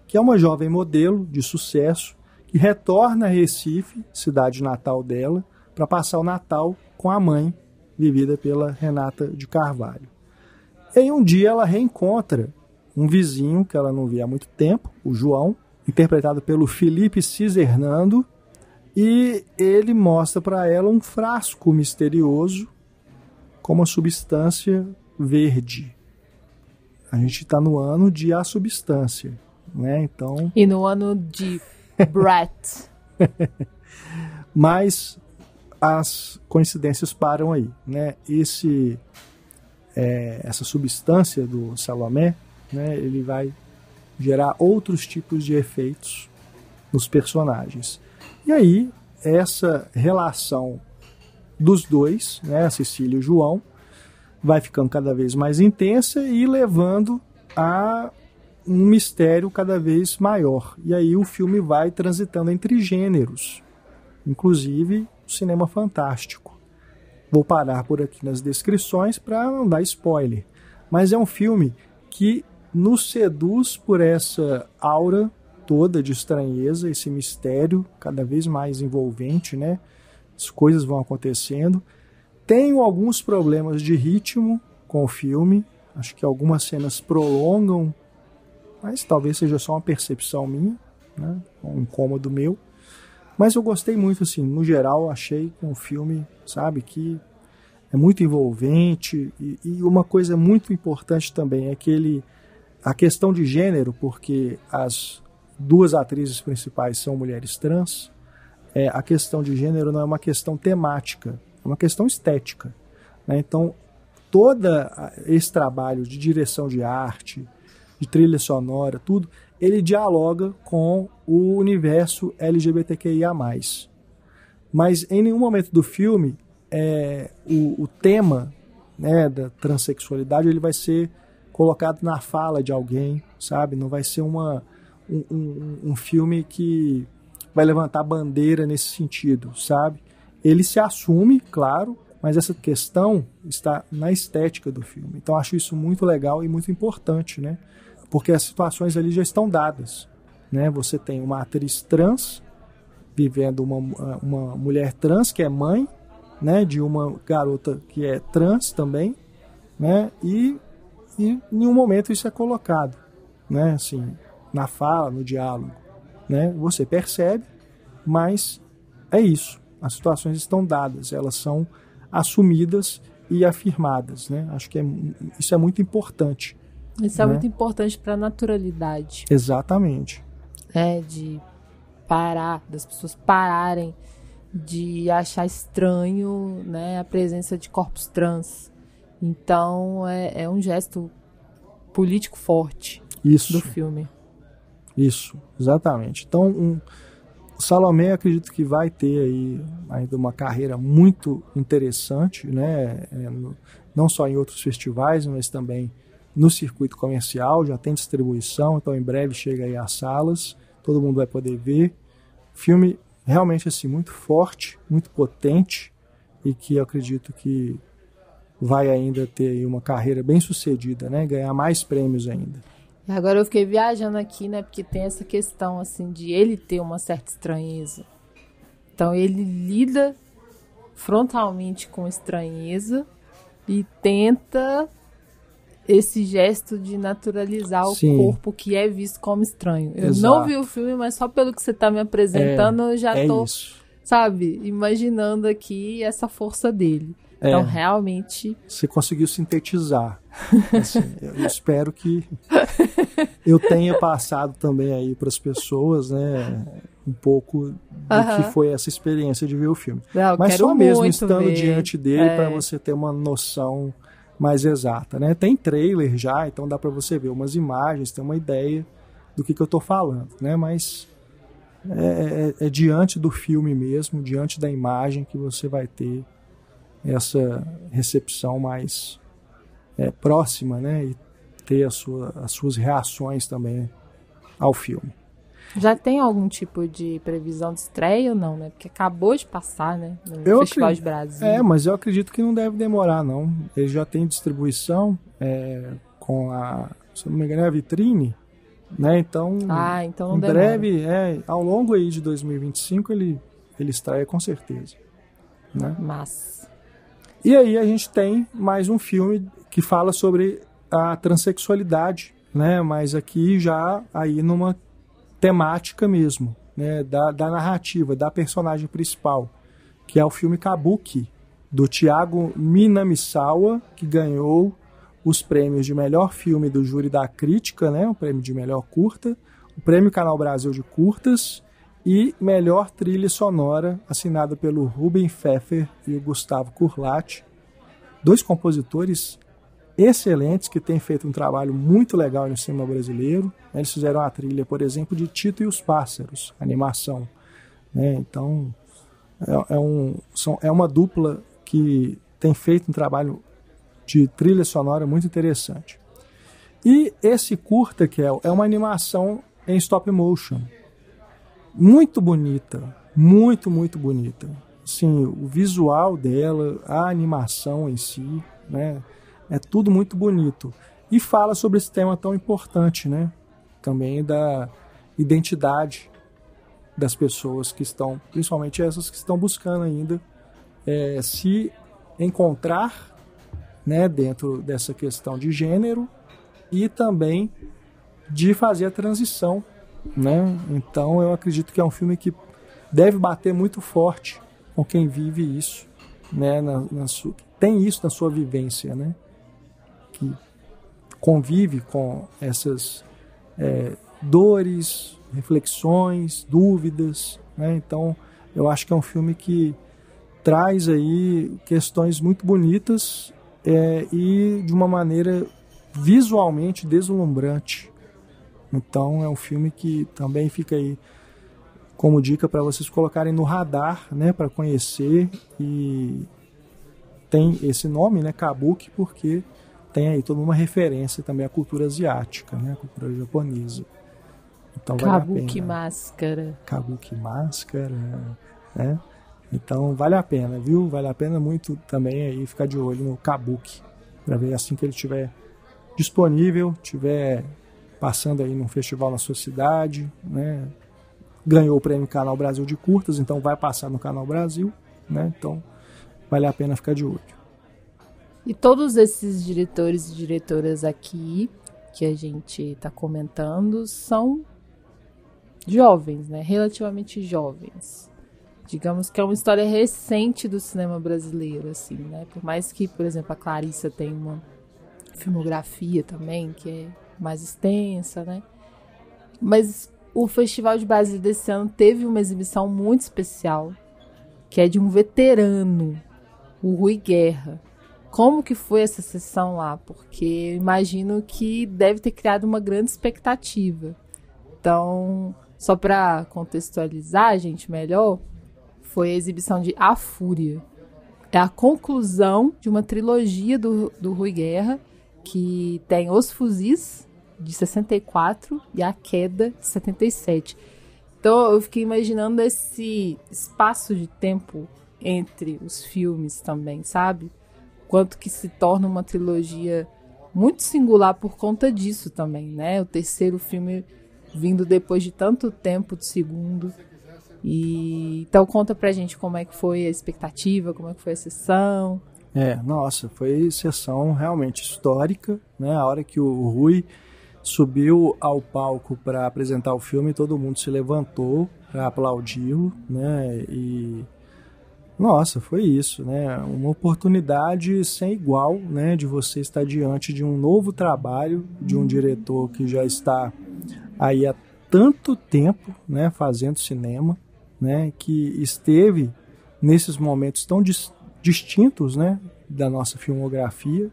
que é uma jovem modelo de sucesso que retorna a Recife, cidade natal dela, para passar o Natal com a mãe, vivida pela Renata de Carvalho. E aí um dia ela reencontra um vizinho que ela não via há muito tempo, o João, interpretado pelo Felipe Cisernando, e ele mostra para ela um frasco misterioso com uma substância verde. A gente está no ano de A Substância, né? Então... E no ano de Brett. Mas as coincidências param aí, né? Essa substância do Salomé, né? Ele vai gerar outros tipos de efeitos nos personagens. E aí, essa relação dos dois, né, a Cecília e o João, vai ficando cada vez mais intensa e levando a um mistério cada vez maior. E aí o filme vai transitando entre gêneros, inclusive o cinema fantástico. Vou parar por aqui nas descrições para não dar spoiler. Mas é um filme que nos seduz por essa aura toda de estranheza, esse mistério cada vez mais envolvente, né? As coisas vão acontecendo. Tenho alguns problemas de ritmo com o filme. Acho que algumas cenas prolongam, mas talvez seja só uma percepção minha, né? Um incômodo meu. Mas eu gostei muito, assim, no geral, achei que é um filme, sabe, que é muito envolvente. E uma coisa muito importante também é que a questão de gênero, porque as duas atrizes principais são mulheres trans, a questão de gênero não é uma questão temática, é uma questão estética, né? Então, todo esse trabalho de direção de arte, de trilha sonora, tudo, ele dialoga com o universo LGBTQIA+. Mas em nenhum momento do filme o tema, né, da transexualidade ele vai ser colocado na fala de alguém, sabe? Não vai ser um filme que vai levantar bandeira nesse sentido, sabe? Ele se assume, claro, mas essa questão está na estética do filme. Então acho isso muito legal e muito importante, né? Porque as situações ali já estão dadas, né? Você tem uma atriz trans vivendo uma mulher trans que é mãe, né, de uma garota que é trans também, né? E em nenhum momento isso é colocado, né? Assim, na fala, no diálogo, né? Você percebe, mas é isso. As situações estão dadas, elas são assumidas e afirmadas, né? Acho que isso é muito importante. Isso, né? É muito importante para a naturalidade. Exatamente. De parar, das pessoas pararem de achar estranho, né, a presença de corpos trans. Então é um gesto político forte do filme. Isso, exatamente. Então Salomé, acredito que vai ter aí ainda uma carreira muito interessante, né? Não só em outros festivais, mas também no circuito comercial, já tem distribuição, então em breve chega aí às salas, todo mundo vai poder ver. Filme realmente assim, muito forte, muito potente, e que eu acredito que vai ainda ter aí uma carreira bem sucedida, né? Ganhar mais prêmios ainda. Agora eu fiquei viajando aqui, né? Porque tem essa questão, assim, de ele ter uma certa estranheza. Então ele lida frontalmente com estranheza e tenta esse gesto de naturalizar Sim. o corpo que é visto como estranho. Eu Exato. não vi o filme, mas só pelo que você tá me apresentando, eu já tô, isso. sabe, imaginando aqui essa força dele. Então, realmente... Você conseguiu sintetizar. Assim, eu espero que eu tenha passado também aí para as pessoas, né, um pouco do que foi essa experiência de ver o filme. Não, mas quero só mesmo muito estando ver. diante dele para você ter uma noção mais exata, né? Tem trailer já, então dá para você ver umas imagens, ter uma ideia do que eu estou falando, né? Mas é diante do filme mesmo, diante da imagem que você vai ter essa recepção mais próxima, né? E ter as suas reações também ao filme. Já tem algum tipo de previsão de estreia ou não, né? Porque acabou de passar, né? No Festival de Brasília. Mas eu acredito que não deve demorar, não. Ele já tem distribuição com se não me engano, a Vitrine, né? Então, então não em demora. breve, ao longo aí de 2025, ele estreia com certeza. Né? Mas... E aí a gente tem mais um filme que fala sobre a transexualidade, né? Mas aqui já aí numa temática mesmo, né? Da narrativa, da personagem principal, que é o filme Kabuki, do Thiago Minamisawa, que ganhou os prêmios de melhor filme do Júri da Crítica, né? O prêmio de melhor curta, o prêmio Canal Brasil de curtas e melhor trilha sonora, assinada pelo Ruben Pfeffer e o Gustavo Kurlat, dois compositores excelentes que têm feito um trabalho muito legal no cinema brasileiro. Eles fizeram a trilha, por exemplo, de Tito e os Pássaros, animação, né? Então é uma dupla que tem feito um trabalho de trilha sonora muito interessante. E esse curta, que é uma animação em stop motion, muito bonita, muito, muito bonita. Assim, o visual dela, a animação em si, né? É tudo muito bonito. E fala sobre esse tema tão importante, né? Também da identidade das pessoas que estão, principalmente essas que estão buscando ainda se encontrar, né, dentro dessa questão de gênero e também de fazer a transição, né? Então eu acredito que é um filme que deve bater muito forte com quem vive isso, né? Tem isso na sua vivência, né? Que convive com essas dores, reflexões, dúvidas, né? Então eu acho que é um filme que traz aí questões muito bonitas e de uma maneira visualmente deslumbrante. Então é um filme que também fica aí como dica para vocês colocarem no radar, né, para conhecer. E tem esse nome, né, Kabuki, porque tem aí toda uma referência também à cultura asiática, né, à cultura japonesa. Então Kabuki Máscara. Kabuki Máscara, né? Então vale a pena, viu? Vale a pena muito também aí ficar de olho no Kabuki, para ver assim que ele estiver disponível, estiver passando aí num festival na sua cidade, né? Ganhou o prêmio Canal Brasil de curtas, então vai passar no Canal Brasil, né? Então vale a pena ficar de olho. E todos esses diretores e diretoras aqui que a gente está comentando são jovens, né? Relativamente jovens. Digamos que é uma história recente do cinema brasileiro, assim, né? Por mais que, por exemplo, a Clarissa tem uma filmografia também que é mais extensa, né? Mas o Festival de Brasília desse ano teve uma exibição muito especial, que é de um veterano, o Rui Guerra. Como que foi essa sessão lá? Porque eu imagino que deve ter criado uma grande expectativa. Então, só para contextualizar, gente, melhor, foi a exibição de A Fúria. É a conclusão de uma trilogia do Rui Guerra, que tem Os Fuzis, de 64, e A Queda, de 77. Então eu fiquei imaginando esse espaço de tempo entre os filmes também, sabe? Quanto que se torna uma trilogia muito singular por conta disso também, né? O terceiro filme vindo depois de tanto tempo do segundo. Então conta pra gente como é que foi a expectativa, como é que foi a sessão. Nossa, foi sessão realmente histórica, né? A hora que o Rui subiu ao palco para apresentar o filme, todo mundo se levantou para aplaudi-lo, né? E nossa, foi isso, né? Uma oportunidade sem igual, né? De você estar diante de um novo trabalho de um diretor que já está aí há tanto tempo, né? Fazendo cinema, né? Que esteve nesses momentos tão distintos, né? Da nossa filmografia,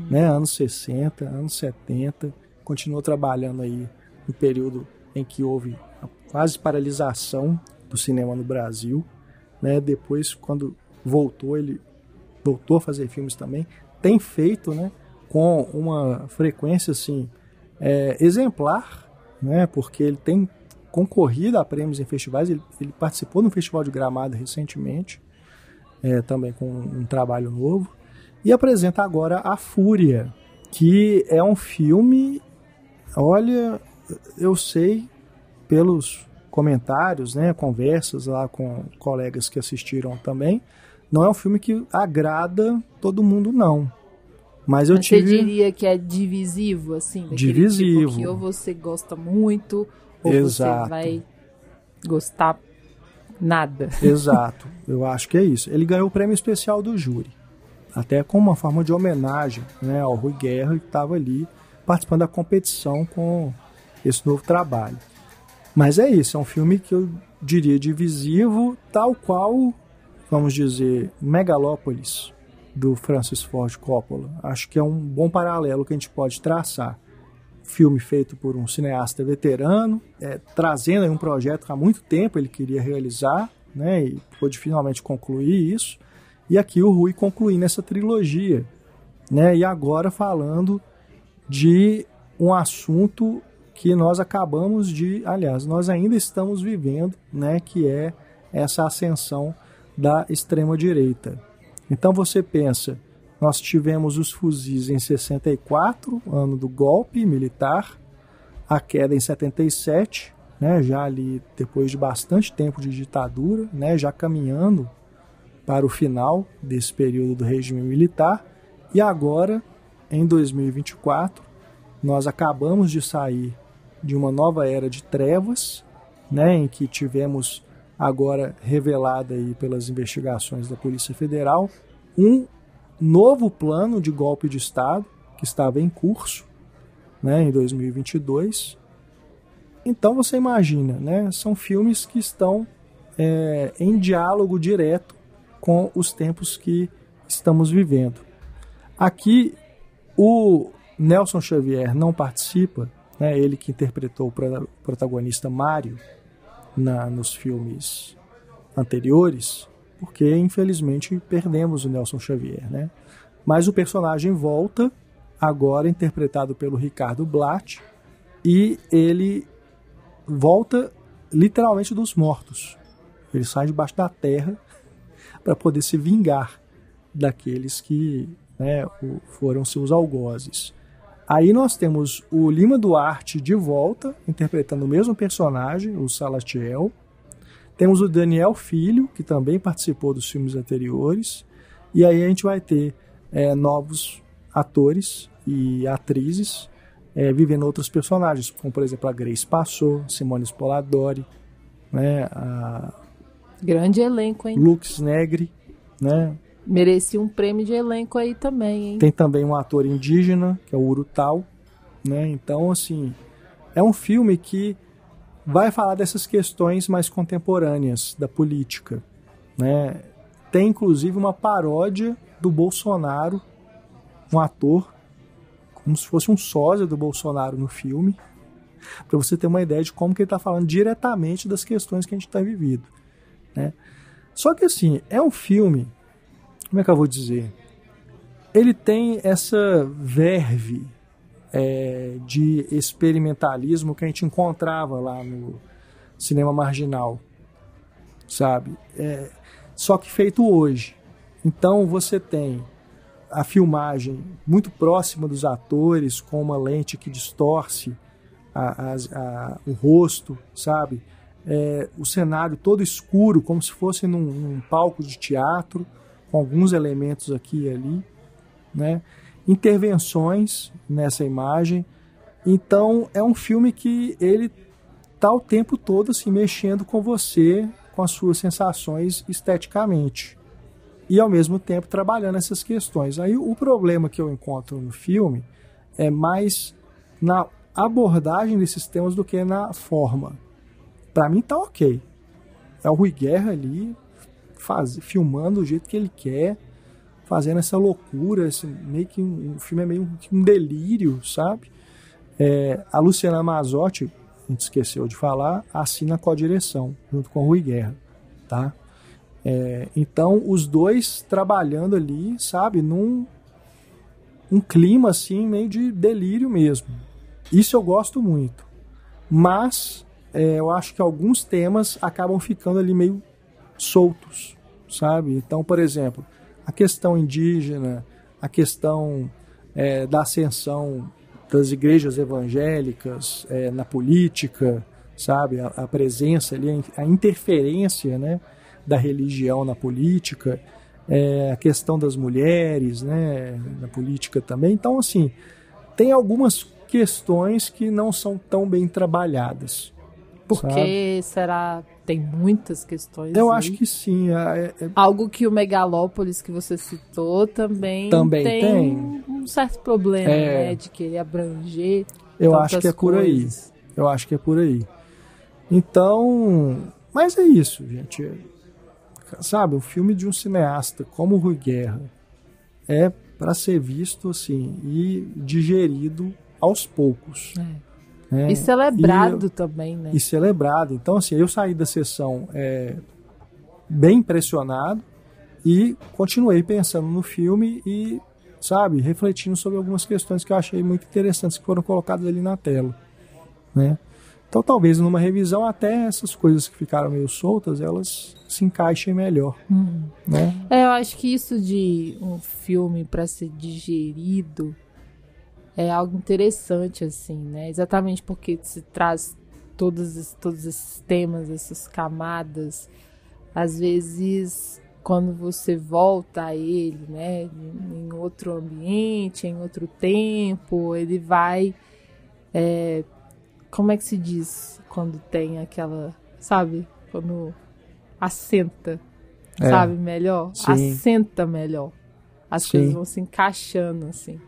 né? Anos 60, anos 70, continuou trabalhando aí no período em que houve a quase paralisação do cinema no Brasil, né? Depois, quando voltou, ele voltou a fazer filmes também, tem feito, né? Com uma frequência assim, exemplar, né? Porque ele tem concorrido a prêmios em festivais, ele participou no Festival de Gramado recentemente, também com um trabalho novo, e apresenta agora A Fúria, que é um filme, olha, eu sei pelos comentários, né, conversas lá com colegas que assistiram também, não é um filme que agrada todo mundo, não. Mas você diria que é divisivo, assim? Divisivo. Tipo que ou você gosta muito, ou Exato. você vai gostar nada. Exato, eu acho que é isso. Ele ganhou o prêmio especial do júri, até como uma forma de homenagem, né, ao Rui Guerra, que estava ali participando da competição com esse novo trabalho. Mas é isso, é um filme que eu diria divisivo, tal qual, vamos dizer, Megalópolis, do Francis Ford Coppola. Acho que é um bom paralelo que a gente pode traçar. Filme feito por um cineasta veterano, trazendo aí um projeto que há muito tempo ele queria realizar, né, e pôde finalmente concluir isso. E aqui o Rui concluindo essa trilogia, né, e agora falando de um assunto que nós acabamos de, aliás, nós ainda estamos vivendo, né, que é essa ascensão da extrema-direita. Então você pensa, nós tivemos os fuzis em 64, ano do golpe militar, a queda em 77, né, já ali depois de bastante tempo de ditadura, né, já caminhando para o final desse período do regime militar, e agora, em 2024, nós acabamos de sair de uma nova era de trevas, né, em que tivemos agora revelada aí pelas investigações da Polícia Federal um novo plano de golpe de Estado que estava em curso, né, em 2022. Então você imagina, né, são filmes que estão em diálogo direto com os tempos que estamos vivendo. Aqui o Nelson Xavier não participa, né, ele que interpretou o protagonista Mário nos filmes anteriores, porque infelizmente perdemos o Nelson Xavier, né? Mas o personagem volta, agora interpretado pelo Ricardo Blatt, e ele volta literalmente dos mortos. Ele sai debaixo da terra para poder se vingar daqueles que, né, foram seus algozes. Aí nós temos o Lima Duarte de volta, interpretando o mesmo personagem, o Salatiel. Temos o Daniel Filho, que também participou dos filmes anteriores. E aí a gente vai ter novos atores e atrizes vivendo outros personagens, como por exemplo a Grace Passou, Simone Spoladori, né, grande elenco, hein? Lux Negri, né? Merecia um prêmio de elenco aí também, hein? Tem também um ator indígena, que é o Urutau, né? Então, assim, é um filme que vai falar dessas questões mais contemporâneas da política, né? Tem, inclusive, uma paródia do Bolsonaro, um ator, como se fosse um sósia do Bolsonaro no filme, para você ter uma ideia de como que ele está falando diretamente das questões que a gente está vivendo, né? Só que, assim, é um filme, como é que eu vou dizer? Ele tem essa verve de experimentalismo que a gente encontrava lá no cinema marginal, sabe? Só que feito hoje. Então você tem a filmagem muito próxima dos atores, com uma lente que distorce o rosto, sabe? o cenário todo escuro, como se fosse num palco de teatro, com alguns elementos aqui e ali, né? Intervenções nessa imagem. Então é um filme que ele está o tempo todo assim, mexendo com você, com as suas sensações esteticamente, e ao mesmo tempo trabalhando essas questões. Aí o problema que eu encontro no filme é mais na abordagem desses temas do que na forma. Pra mim tá ok. É o Rui Guerra ali filmando do jeito que ele quer, fazendo essa loucura, meio que o filme é meio que um delírio, sabe? A Luciana Mazzotti, a gente esqueceu de falar, assina a co-direção junto com o Rui Guerra, tá? Então os dois trabalhando ali, sabe, num clima assim meio de delírio mesmo. Isso eu gosto muito, mas eu acho que alguns temas acabam ficando ali meio soltos, sabe? Então, por exemplo, a questão indígena, a questão da ascensão das igrejas evangélicas na política, sabe? A presença ali, a interferência, né, da religião na política, a questão das mulheres, né, na política também. Então, assim, tem algumas questões que não são tão bem trabalhadas. Porque será? Tem muitas questões. Eu aí. acho que sim. Algo que o Megalópolis que você citou também tem um certo problema, né, de querer abranger. Eu acho que é por aí. Eu acho que é por aí. Então, mas é isso, gente. Sabe, um filme de um cineasta como o Rui Guerra é para ser visto assim e digerido aos poucos. E celebrado também, né? E celebrado. Então, assim, eu saí da sessão bem impressionado e continuei pensando no filme e, sabe, refletindo sobre algumas questões que eu achei muito interessantes que foram colocadas ali na tela, né? Então, talvez numa revisão até essas coisas que ficaram meio soltas, elas se encaixem melhor, né? Eu acho que isso de um filme para ser digerido é algo interessante, assim, né? Exatamente porque se traz todos esses temas, essas camadas. Às vezes, quando você volta a ele, né, em outro ambiente, em outro tempo, ele vai... como é que se diz quando tem aquela... Sabe? Quando assenta, sabe? Melhor. Sim. Assenta melhor. As coisas vão se encaixando, assim.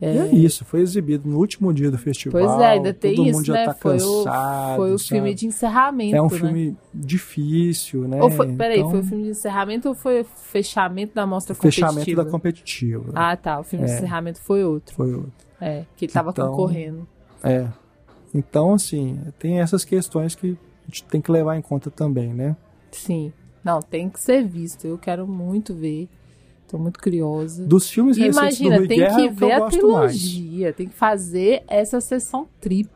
E é isso, foi exibido no último dia do festival. Pois ainda tem todo isso, mundo já né? tá cansado. Foi o filme de encerramento. É um filme difícil, né? Peraí, foi o filme de encerramento ou foi o fechamento da mostra competitiva? Fechamento da competitiva. Ah, tá. O filme de encerramento foi outro. Foi outro. Que ele tava concorrendo. Então, assim, tem essas questões que a gente tem que levar em conta também, né? Sim. Não, tem que ser visto. Eu quero muito ver. Tô muito curiosa. Dos filmes recentes do Rui Guerra, tem que ver a trilogia, mais. Tem que fazer essa sessão tripla.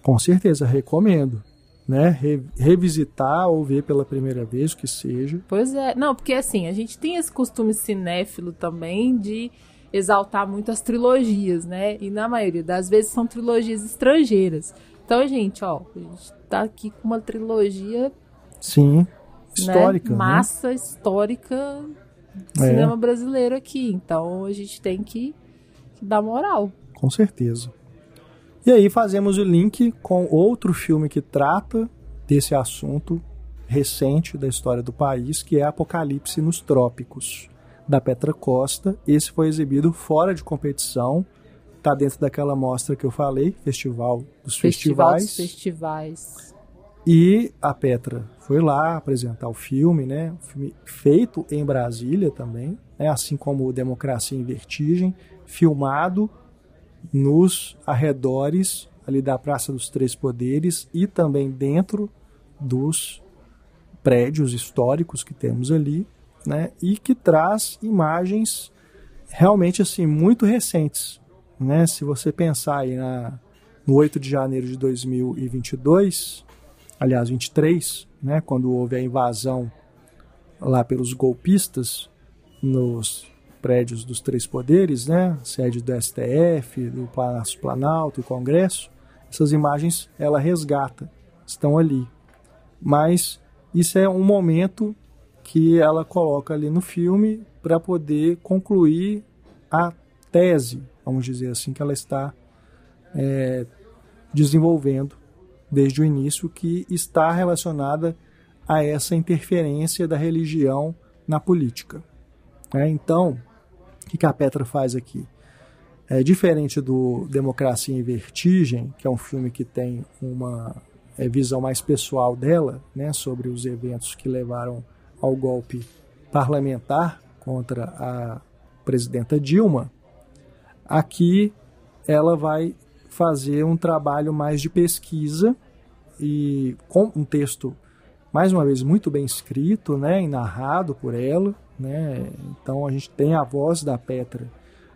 Com certeza, recomendo, né? Revisitar ou ver pela primeira vez, o que seja. Pois é, não, porque assim, a gente tem esse costume cinéfilo também de exaltar muito as trilogias, né? E na maioria das vezes são trilogias estrangeiras. Então, gente, a gente tá aqui com uma trilogia... Sim. Histórica, né? Massa histórica do cinema brasileiro aqui. Então a gente tem que dar moral. Com certeza. E aí fazemos o link com outro filme que trata desse assunto recente da história do país, que é Apocalipse nos Trópicos, da Petra Costa. Esse foi exibido fora de competição. Está dentro daquela mostra que eu falei, Festival dos Festivais. E a Petra foi lá apresentar o filme, né? Um filme feito em Brasília também, né? Assim como Democracia em Vertigem, filmado nos arredores ali da Praça dos Três Poderes e também dentro dos prédios históricos que temos ali, né? E que traz imagens realmente assim muito recentes, né? Se você pensar aí no 8 de janeiro de 2022, aliás, 23, né, quando houve a invasão lá pelos golpistas nos prédios dos Três Poderes, né, sede do STF, do Palácio Planalto e Congresso, essas imagens ela resgata, estão ali. Mas isso é um momento que ela coloca ali no filme para poder concluir a tese, vamos dizer assim, que ela está desenvolvendo desde o início, que está relacionada a essa interferência da religião na política. Então, o que a Petra faz aqui? Diferente do Democracia em Vertigem, que é um filme que tem uma visão mais pessoal dela, né, sobre os eventos que levaram ao golpe parlamentar contra a presidenta Dilma, aqui ela vai fazer um trabalho mais de pesquisa e com um texto, mais uma vez, muito bem escrito, né, e narrado por ela, né? Então a gente tem a voz da Petra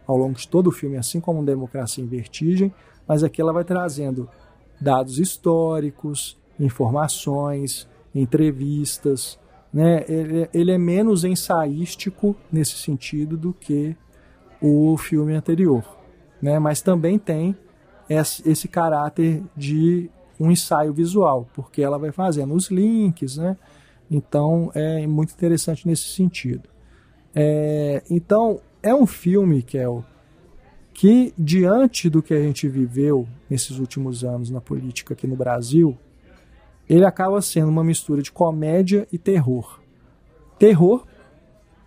ao longo de todo o filme, assim como Democracia em Vertigem, mas aqui ela vai trazendo dados históricos, informações, entrevistas, né? Ele é menos ensaístico nesse sentido do que o filme anterior, né? Mas também tem esse caráter de um ensaio visual, porque ela vai fazendo os links, né? Então é muito interessante nesse sentido. Então é um filme, Kel, que diante do que a gente viveu nesses últimos anos na política aqui no Brasil, ele acaba sendo uma mistura de comédia e terror. Terror,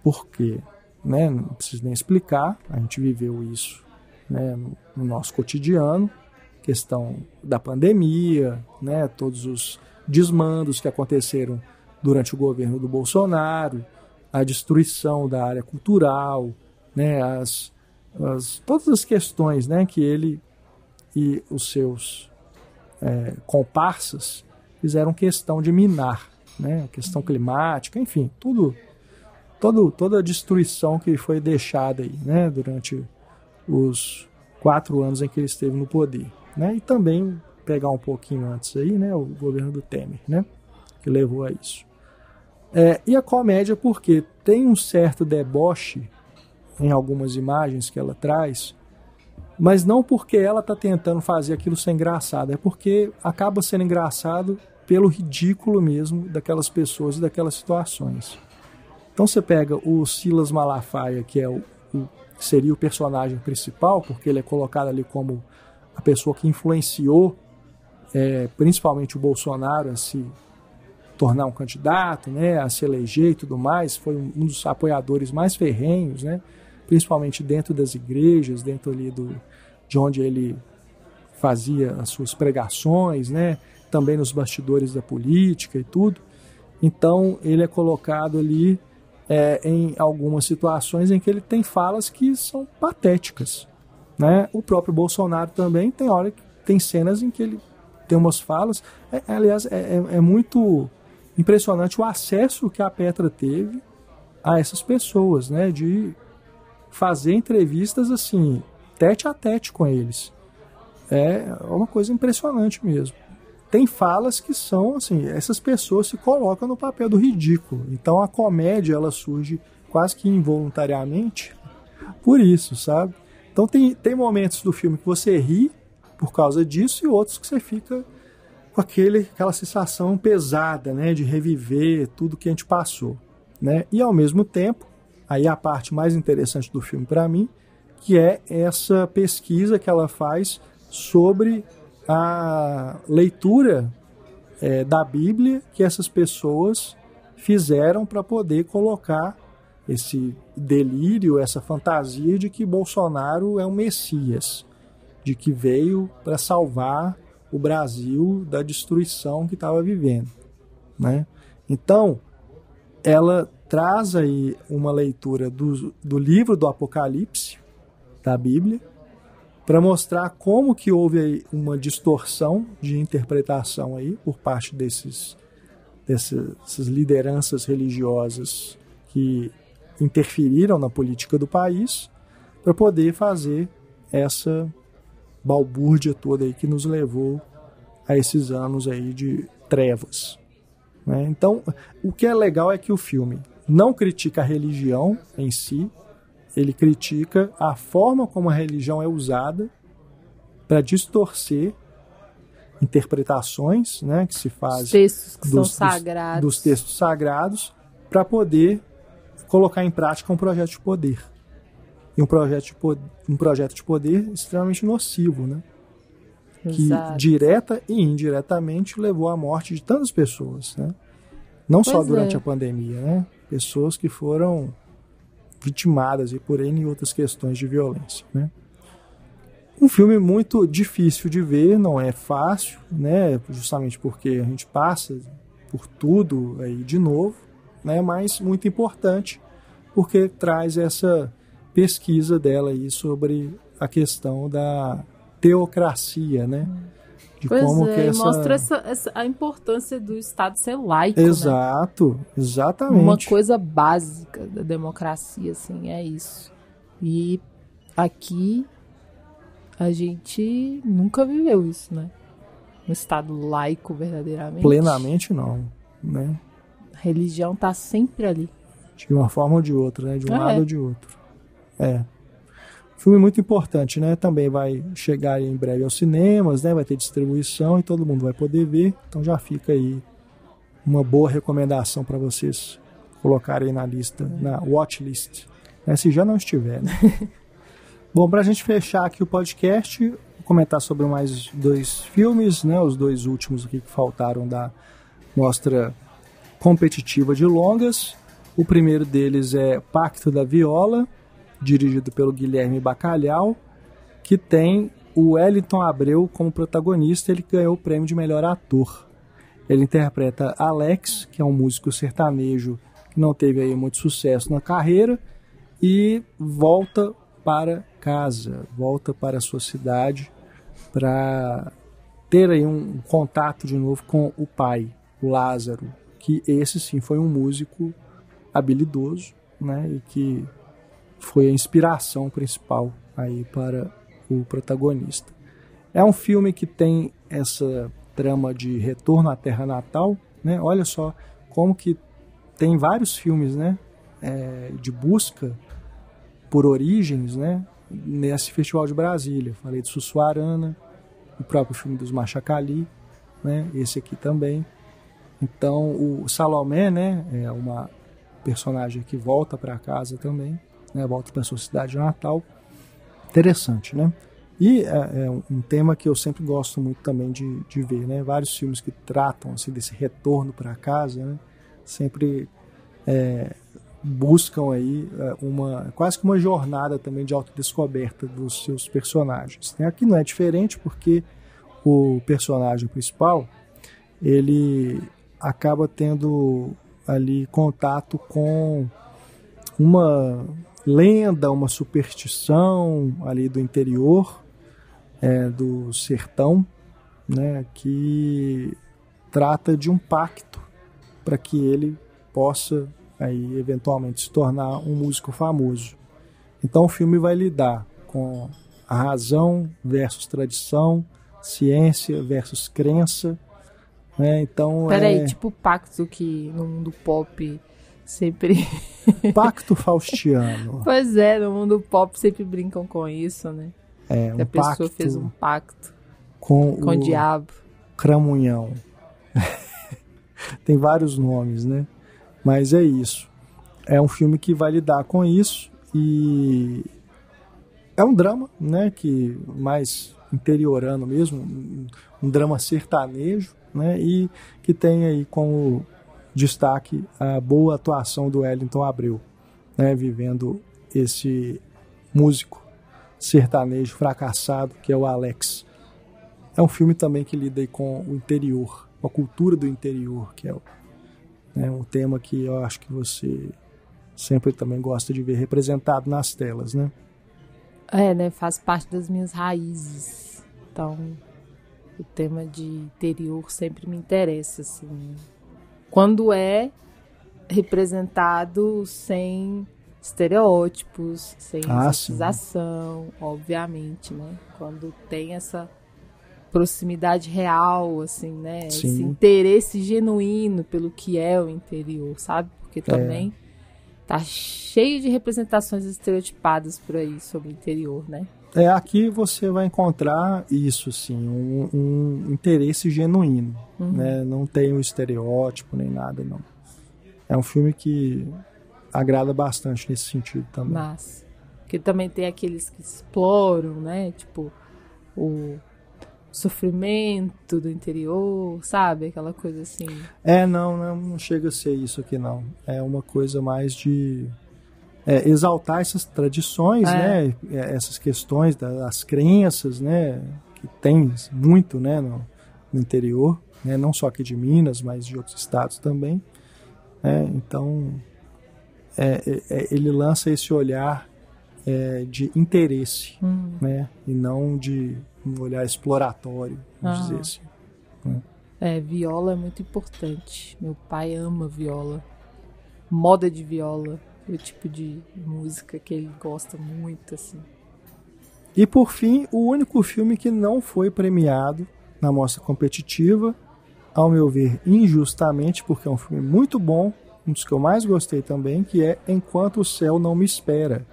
porque, né, não preciso nem explicar, a gente viveu isso, né, no nosso cotidiano, questão da pandemia, né, todos os desmandos que aconteceram durante o governo do Bolsonaro, a destruição da área cultural, né, todas as questões, né, que ele e os seus comparsas fizeram questão de minar, né, questão climática, enfim, toda a destruição que foi deixada aí, né, durante os 4 anos em que ele esteve no poder, né, e também pegar um pouquinho antes aí, né, o governo do Temer, né, que levou a isso. E a comédia porque tem um certo deboche em algumas imagens que ela traz, mas não porque ela está tentando fazer aquilo ser engraçado, é porque acaba sendo engraçado pelo ridículo mesmo daquelas pessoas e daquelas situações. Então você pega o Silas Malafaia, que seria o personagem principal, porque ele é colocado ali como a pessoa que influenciou principalmente o Bolsonaro a se tornar um candidato, né, a se eleger e tudo mais, foi um dos apoiadores mais ferrenhos, né, principalmente dentro das igrejas, dentro ali de onde ele fazia as suas pregações, né, também nos bastidores da política e tudo. Então ele é colocado ali em algumas situações em que ele tem falas que são patéticas, né? O próprio Bolsonaro também tem cenas em que ele tem umas falas, aliás, é muito impressionante o acesso que a Petra teve a essas pessoas, né, de fazer entrevistas assim, tete a tete com eles. É uma coisa impressionante mesmo. Tem falas que são assim, essas pessoas se colocam no papel do ridículo. Então a comédia ela surge quase que involuntariamente por isso, sabe? Então tem momentos do filme que você ri por causa disso e outros que você fica com aquela sensação pesada, né, de reviver tudo que a gente passou, né? E ao mesmo tempo, aí a parte mais interessante do filme para mim, que é essa pesquisa que ela faz sobre a leitura da Bíblia que essas pessoas fizeram para poder colocar esse delírio, essa fantasia de que Bolsonaro é um Messias, de que veio para salvar o Brasil da destruição que estava vivendo, né? Então, ela traz aí uma leitura do livro do Apocalipse, da Bíblia, para mostrar como que houve aí uma distorção de interpretação aí por parte dessas lideranças religiosas que interferiram na política do país para poder fazer essa balbúrdia toda aí que nos levou a esses anos aí de trevas, né? Então, o que é legal é que o filme não critica a religião em si, ele critica a forma como a religião é usada para distorcer interpretações, né, que se faz Os textos que são sagrados. Dos textos sagrados, para poder colocar em prática um projeto de poder. E um projeto de poder extremamente nocivo, né? Exato. Que direta e indiretamente levou à morte de tantas pessoas, né? Não só durante a pandemia, né? Pessoas que foram vitimadas e por N outras questões de violência, né? Um filme muito difícil de ver, não é fácil, né? Justamente porque a gente passa por tudo aí de novo, né? Mas muito importante porque traz essa pesquisa dela aí sobre a questão da teocracia, né? De como que mostra a importância do Estado ser laico, Exato, né? Exatamente. Uma coisa básica da democracia, assim, é isso. E aqui a gente nunca viveu isso, né? Um Estado laico, verdadeiramente. Plenamente não, né? A religião tá sempre ali. De uma forma ou de outra, né? De um lado ou de outro. Filme muito importante, né? Também vai chegar em breve aos cinemas, né? Vai ter distribuição e todo mundo vai poder ver. Então já fica aí uma boa recomendação para vocês colocarem na lista, na watchlist, né? Se já não estiver, né? Bom, para a gente fechar aqui o podcast, vou comentar sobre mais 2 filmes, né? Os 2 últimos aqui que faltaram da mostra competitiva de longas. O primeiro deles é Pacto da Viola, dirigido pelo Guilherme Bacalhau, que tem o Wellington Abreu como protagonista. Ele ganhou o prêmio de melhor ator. Ele interpreta Alex, que é um músico sertanejo que não teve aí muito sucesso na carreira, e volta para casa, volta para a sua cidade para ter aí um contato de novo com o pai, o Lázaro, que esse sim foi um músico habilidoso, né, e que foi a inspiração principal aí para o protagonista. É um filme que tem essa trama de retorno à terra natal, né? Olha só como que tem vários filmes, né, de busca por origens, né, nesse Festival de Brasília. Falei de Sussuarana, o próprio filme dos Machacali, né, esse aqui também. Então o Salomé, né, é uma personagem que volta para casa também, né, volta para sua cidade natal. Interessante, né? E é um tema que eu sempre gosto muito também de ver, né? Vários filmes que tratam assim, desse retorno para casa, né? Sempre buscam aí quase que uma jornada também de autodescoberta dos seus personagens. Aqui não é diferente porque o personagem principal, ele acaba tendo ali contato com uma lenda, uma superstição ali do interior, do sertão, né, que trata de um pacto para que ele possa aí eventualmente se tornar um músico famoso. Então o filme vai lidar com a razão versus tradição, ciência versus crença, né? Então peraí, tipo o pacto que no mundo pop sempre... Pacto faustiano. Pois é, no mundo pop sempre brincam com isso, né? Que a pessoa fez um pacto com o diabo. Cramunhão. Tem vários nomes, né? Mas é isso. É um filme que vai lidar com isso e é um drama, né? Que mais interiorano mesmo, um drama sertanejo, né? E que tem aí como destaque a boa atuação do Wellington Abreu, né? Vivendo esse músico sertanejo fracassado que é o Alex. É um filme também que lida aí com o interior, com a cultura do interior, que é um tema que eu acho que você sempre também gosta de ver representado nas telas, né? Né? Faz parte das minhas raízes. Então, o tema de interior sempre me interessa, assim. Quando é representado sem estereótipos, sem exorcização, obviamente, né? Quando tem essa proximidade real, assim, né? Sim. Esse interesse genuíno pelo que é o interior, sabe? Porque também tá cheio de representações estereotipadas por aí sobre o interior, né? Aqui você vai encontrar isso, sim, um interesse genuíno, né? Não tem um estereótipo nem nada, não. É um filme que agrada bastante nesse sentido também. Mas, porque também tem aqueles que exploram, né? Tipo, o sofrimento do interior, sabe? Aquela coisa assim. Não chega a ser isso aqui, não. É uma coisa mais de exaltar essas tradições, né? Essas questões das crenças, né? Que tem muito, né? No interior, né? Não só aqui de Minas, mas de outros estados também. Então, ele lança esse olhar de interesse, né? E não de um olhar exploratório, vamos dizer assim. Né? Viola é muito importante. Meu pai ama viola. Moda de viola. O tipo de música que ele gosta muito, assim. E por fim, o único filme que não foi premiado na mostra competitiva, ao meu ver, injustamente, porque é um filme muito bom, um dos que eu mais gostei também, que é Enquanto o Céu Não Me Espera,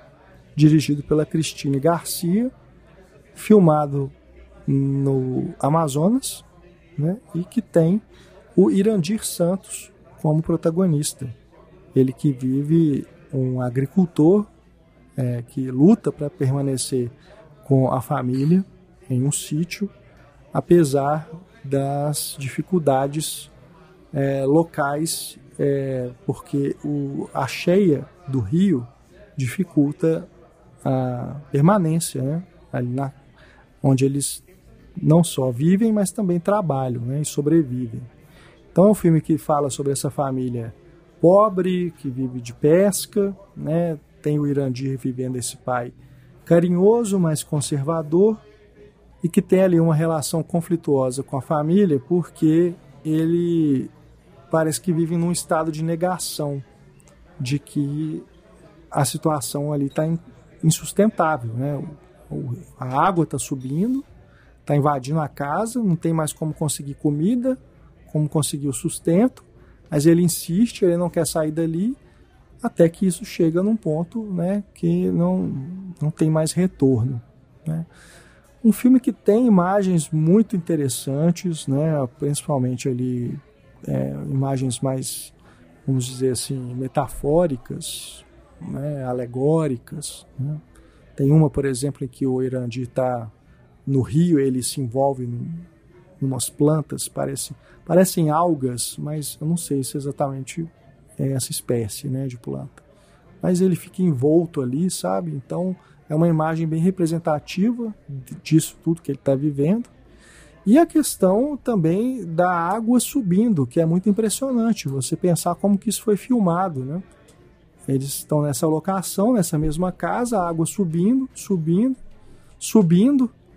dirigido pela Cristine Garcia, filmado no Amazonas, né, e que tem o Irandir Santos como protagonista. Ele que vive um agricultor que luta para permanecer com a família em um sítio, apesar das dificuldades locais, porque a cheia do rio dificulta a permanência, né, ali onde eles não só vivem, mas também trabalham, né, e sobrevivem. Então é um filme que fala sobre essa família pobre, que vive de pesca, né? Tem o Irandir vivendo esse pai carinhoso, mas conservador, e que tem ali uma relação conflituosa com a família, porque ele parece que vive num estado de negação de que a situação ali está insustentável, né? A água está subindo, está invadindo a casa, não tem mais como conseguir comida, como conseguir o sustento, mas ele insiste, ele não quer sair dali, até que isso chega num ponto, né, que não tem mais retorno, né? Um filme que tem imagens muito interessantes, né, principalmente ali imagens mais, vamos dizer assim, metafóricas, né, alegóricas, né? Tem uma, por exemplo, em que o Irandir está no rio, ele se envolve em umas plantas, parecem algas, mas eu não sei se exatamente é essa espécie, né, de planta. Mas ele fica envolto ali, sabe? Então é uma imagem bem representativa disso tudo que ele está vivendo. E a questão também da água subindo, que é muito impressionante, você pensar como que isso foi filmado, né? Eles estão nessa locação, nessa mesma casa, a água subindo,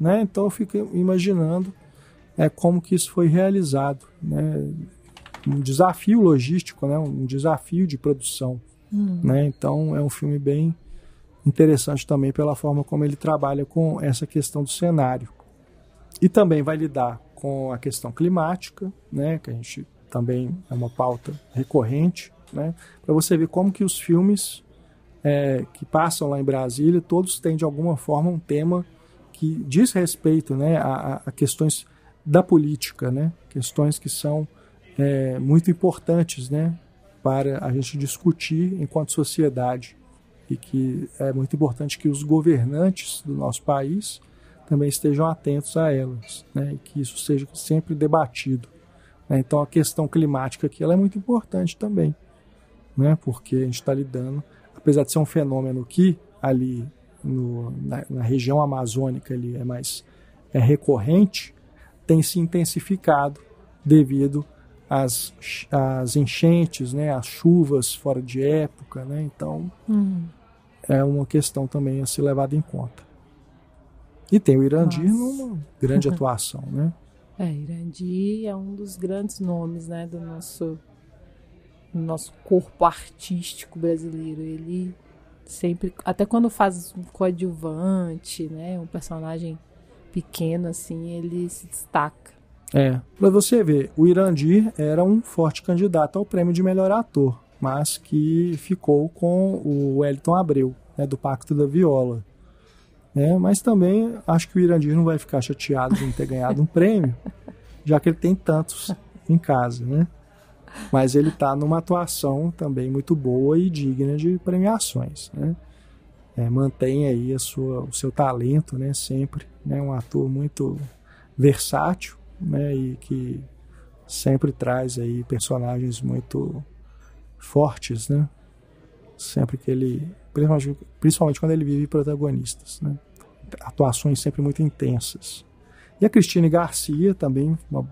né? Então eu fico imaginando como que isso foi realizado, né? Um desafio logístico, né? Um desafio de produção, né? Então é um filme bem interessante também pela forma como ele trabalha com essa questão do cenário. E também vai lidar com a questão climática, né? Que a gente também é uma pauta recorrente, né? Para você ver como que os filmes que passam lá em Brasília, todos têm de alguma forma um tema que diz respeito, né, a questões da política, né? Questões que são muito importantes, né, para a gente discutir enquanto sociedade, e que é muito importante que os governantes do nosso país também estejam atentos a elas, né, e que isso seja sempre debatido, né? Então a questão climática aqui ela é muito importante também, né, porque a gente está lidando, apesar de ser um fenômeno que ali na região amazônica ali é mais recorrente, tem se intensificado devido às enchentes, né, às chuvas fora de época, né? Então é uma questão também a ser levada em conta. E tem o Irandir numa grande atuação, né? Irandir é um dos grandes nomes, né, do nosso corpo artístico brasileiro. Ele sempre, até quando faz um coadjuvante, né, um personagem pequeno assim, ele se destaca. Para você ver, o Irandir era um forte candidato ao prêmio de melhor ator, mas que ficou com o Wellington Abreu, né, do Pacto da Viola. né? Mas também acho que o Irandir não vai ficar chateado de não ter ganhado um prêmio, já que ele tem tantos em casa, né? Mas ele está numa atuação também muito boa e digna de premiações, né? Mantém aí o seu talento, né? Sempre, né? Um ator muito versátil, né? E que sempre traz aí personagens muito fortes, né? Sempre que ele, principalmente quando ele vive protagonistas, né? Atuações sempre muito intensas. E a Cristine Garcia também, uma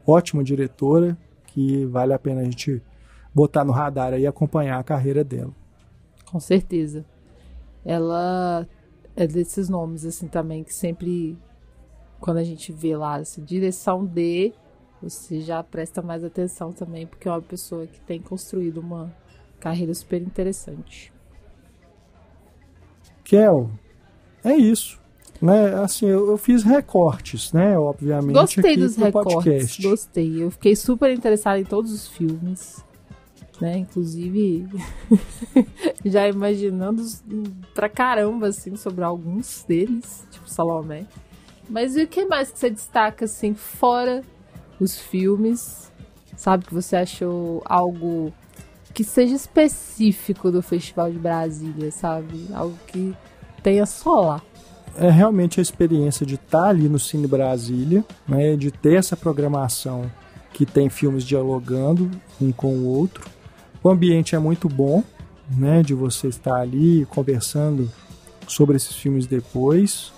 ótima diretora, que vale a pena a gente botar no radar e acompanhar a carreira dela. Com certeza. Ela é desses nomes assim também que sempre, quando a gente vê lá assim, direção D, você já presta mais atenção também, porque é uma pessoa que tem construído uma carreira super interessante. Kel, é isso. Né? Assim, eu fiz recortes, né? Obviamente. Gostei aqui dos no recortes, podcast. gostei. Eu fiquei super interessada em todos os filmes, né? Inclusive, já imaginando pra caramba, assim, sobre alguns deles, tipo Salomé. Mas e o que mais que você destaca, assim, fora os filmes? Sabe, que você achou algo que seja específico do Festival de Brasília, sabe? Algo que tenha só lá. É realmente a experiência de estar ali no Cine Brasília, né, de ter essa programação que tem filmes dialogando um com o outro. O ambiente é muito bom, né, de você estar ali conversando sobre esses filmes depois.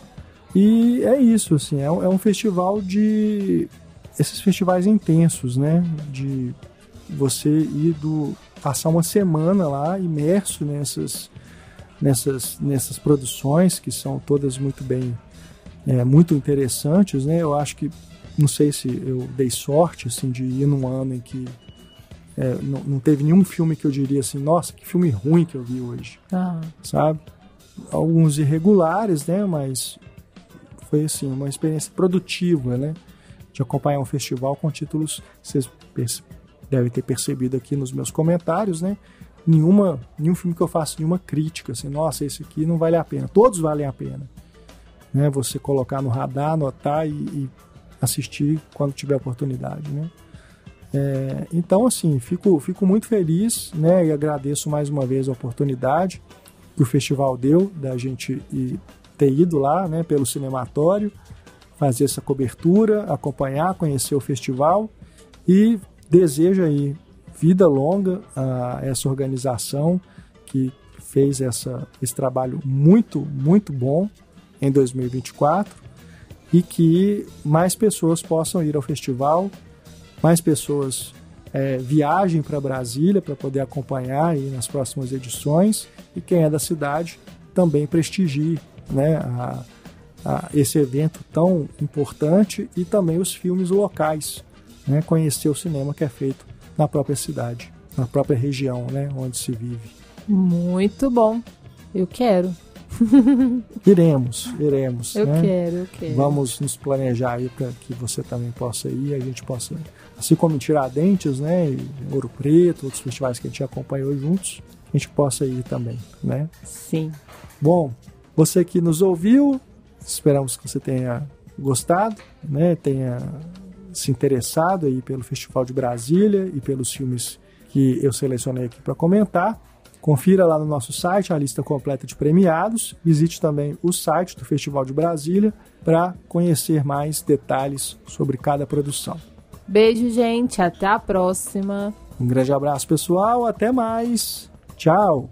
E é isso, assim, é um festival esses festivais intensos, né, de você passar uma semana lá imerso nessas produções que são todas muito bem, muito interessantes, né? Eu acho que, não sei se eu dei sorte assim, de ir num ano em que não teve nenhum filme que eu diria assim, nossa, que filme ruim que eu vi hoje, sabe? Alguns irregulares, né? Mas foi assim, uma experiência produtiva, né? De acompanhar um festival com títulos, vocês devem ter percebido aqui nos meus comentários, né? Nenhum filme que eu faço nenhuma crítica, assim, nossa, esse aqui não vale a pena. Todos valem a pena, né? Você colocar no radar, anotar e assistir quando tiver oportunidade, né? Então, assim, fico muito feliz, né? E agradeço mais uma vez a oportunidade que o festival deu da gente ter ido lá, né? Pelo Cinematório, fazer essa cobertura, acompanhar, conhecer o festival e desejo aí vida longa a essa organização que fez esse trabalho muito, muito bom em 2024 e que mais pessoas possam ir ao festival, mais pessoas viajem para Brasília para poder acompanhar aí nas próximas edições e quem é da cidade também prestigie, né, esse evento tão importante e também os filmes locais, né, conhecer o cinema que é feito na própria cidade, na própria região, né, onde se vive. Muito bom. Eu quero. Iremos. Eu né? quero. Vamos nos planejar aí para que você também possa ir, a gente possa, assim como em Tiradentes, né, e Ouro Preto, outros festivais que a gente acompanhou juntos, a gente possa ir também, né? Sim. Bom, você que nos ouviu, esperamos que você tenha gostado, né, tenha se interessado aí pelo Festival de Brasília e pelos filmes que eu selecionei aqui para comentar. Confira lá no nosso site a lista completa de premiados. Visite também o site do Festival de Brasília para conhecer mais detalhes sobre cada produção. Beijo, gente. Até a próxima. Um grande abraço, pessoal. Até mais. Tchau.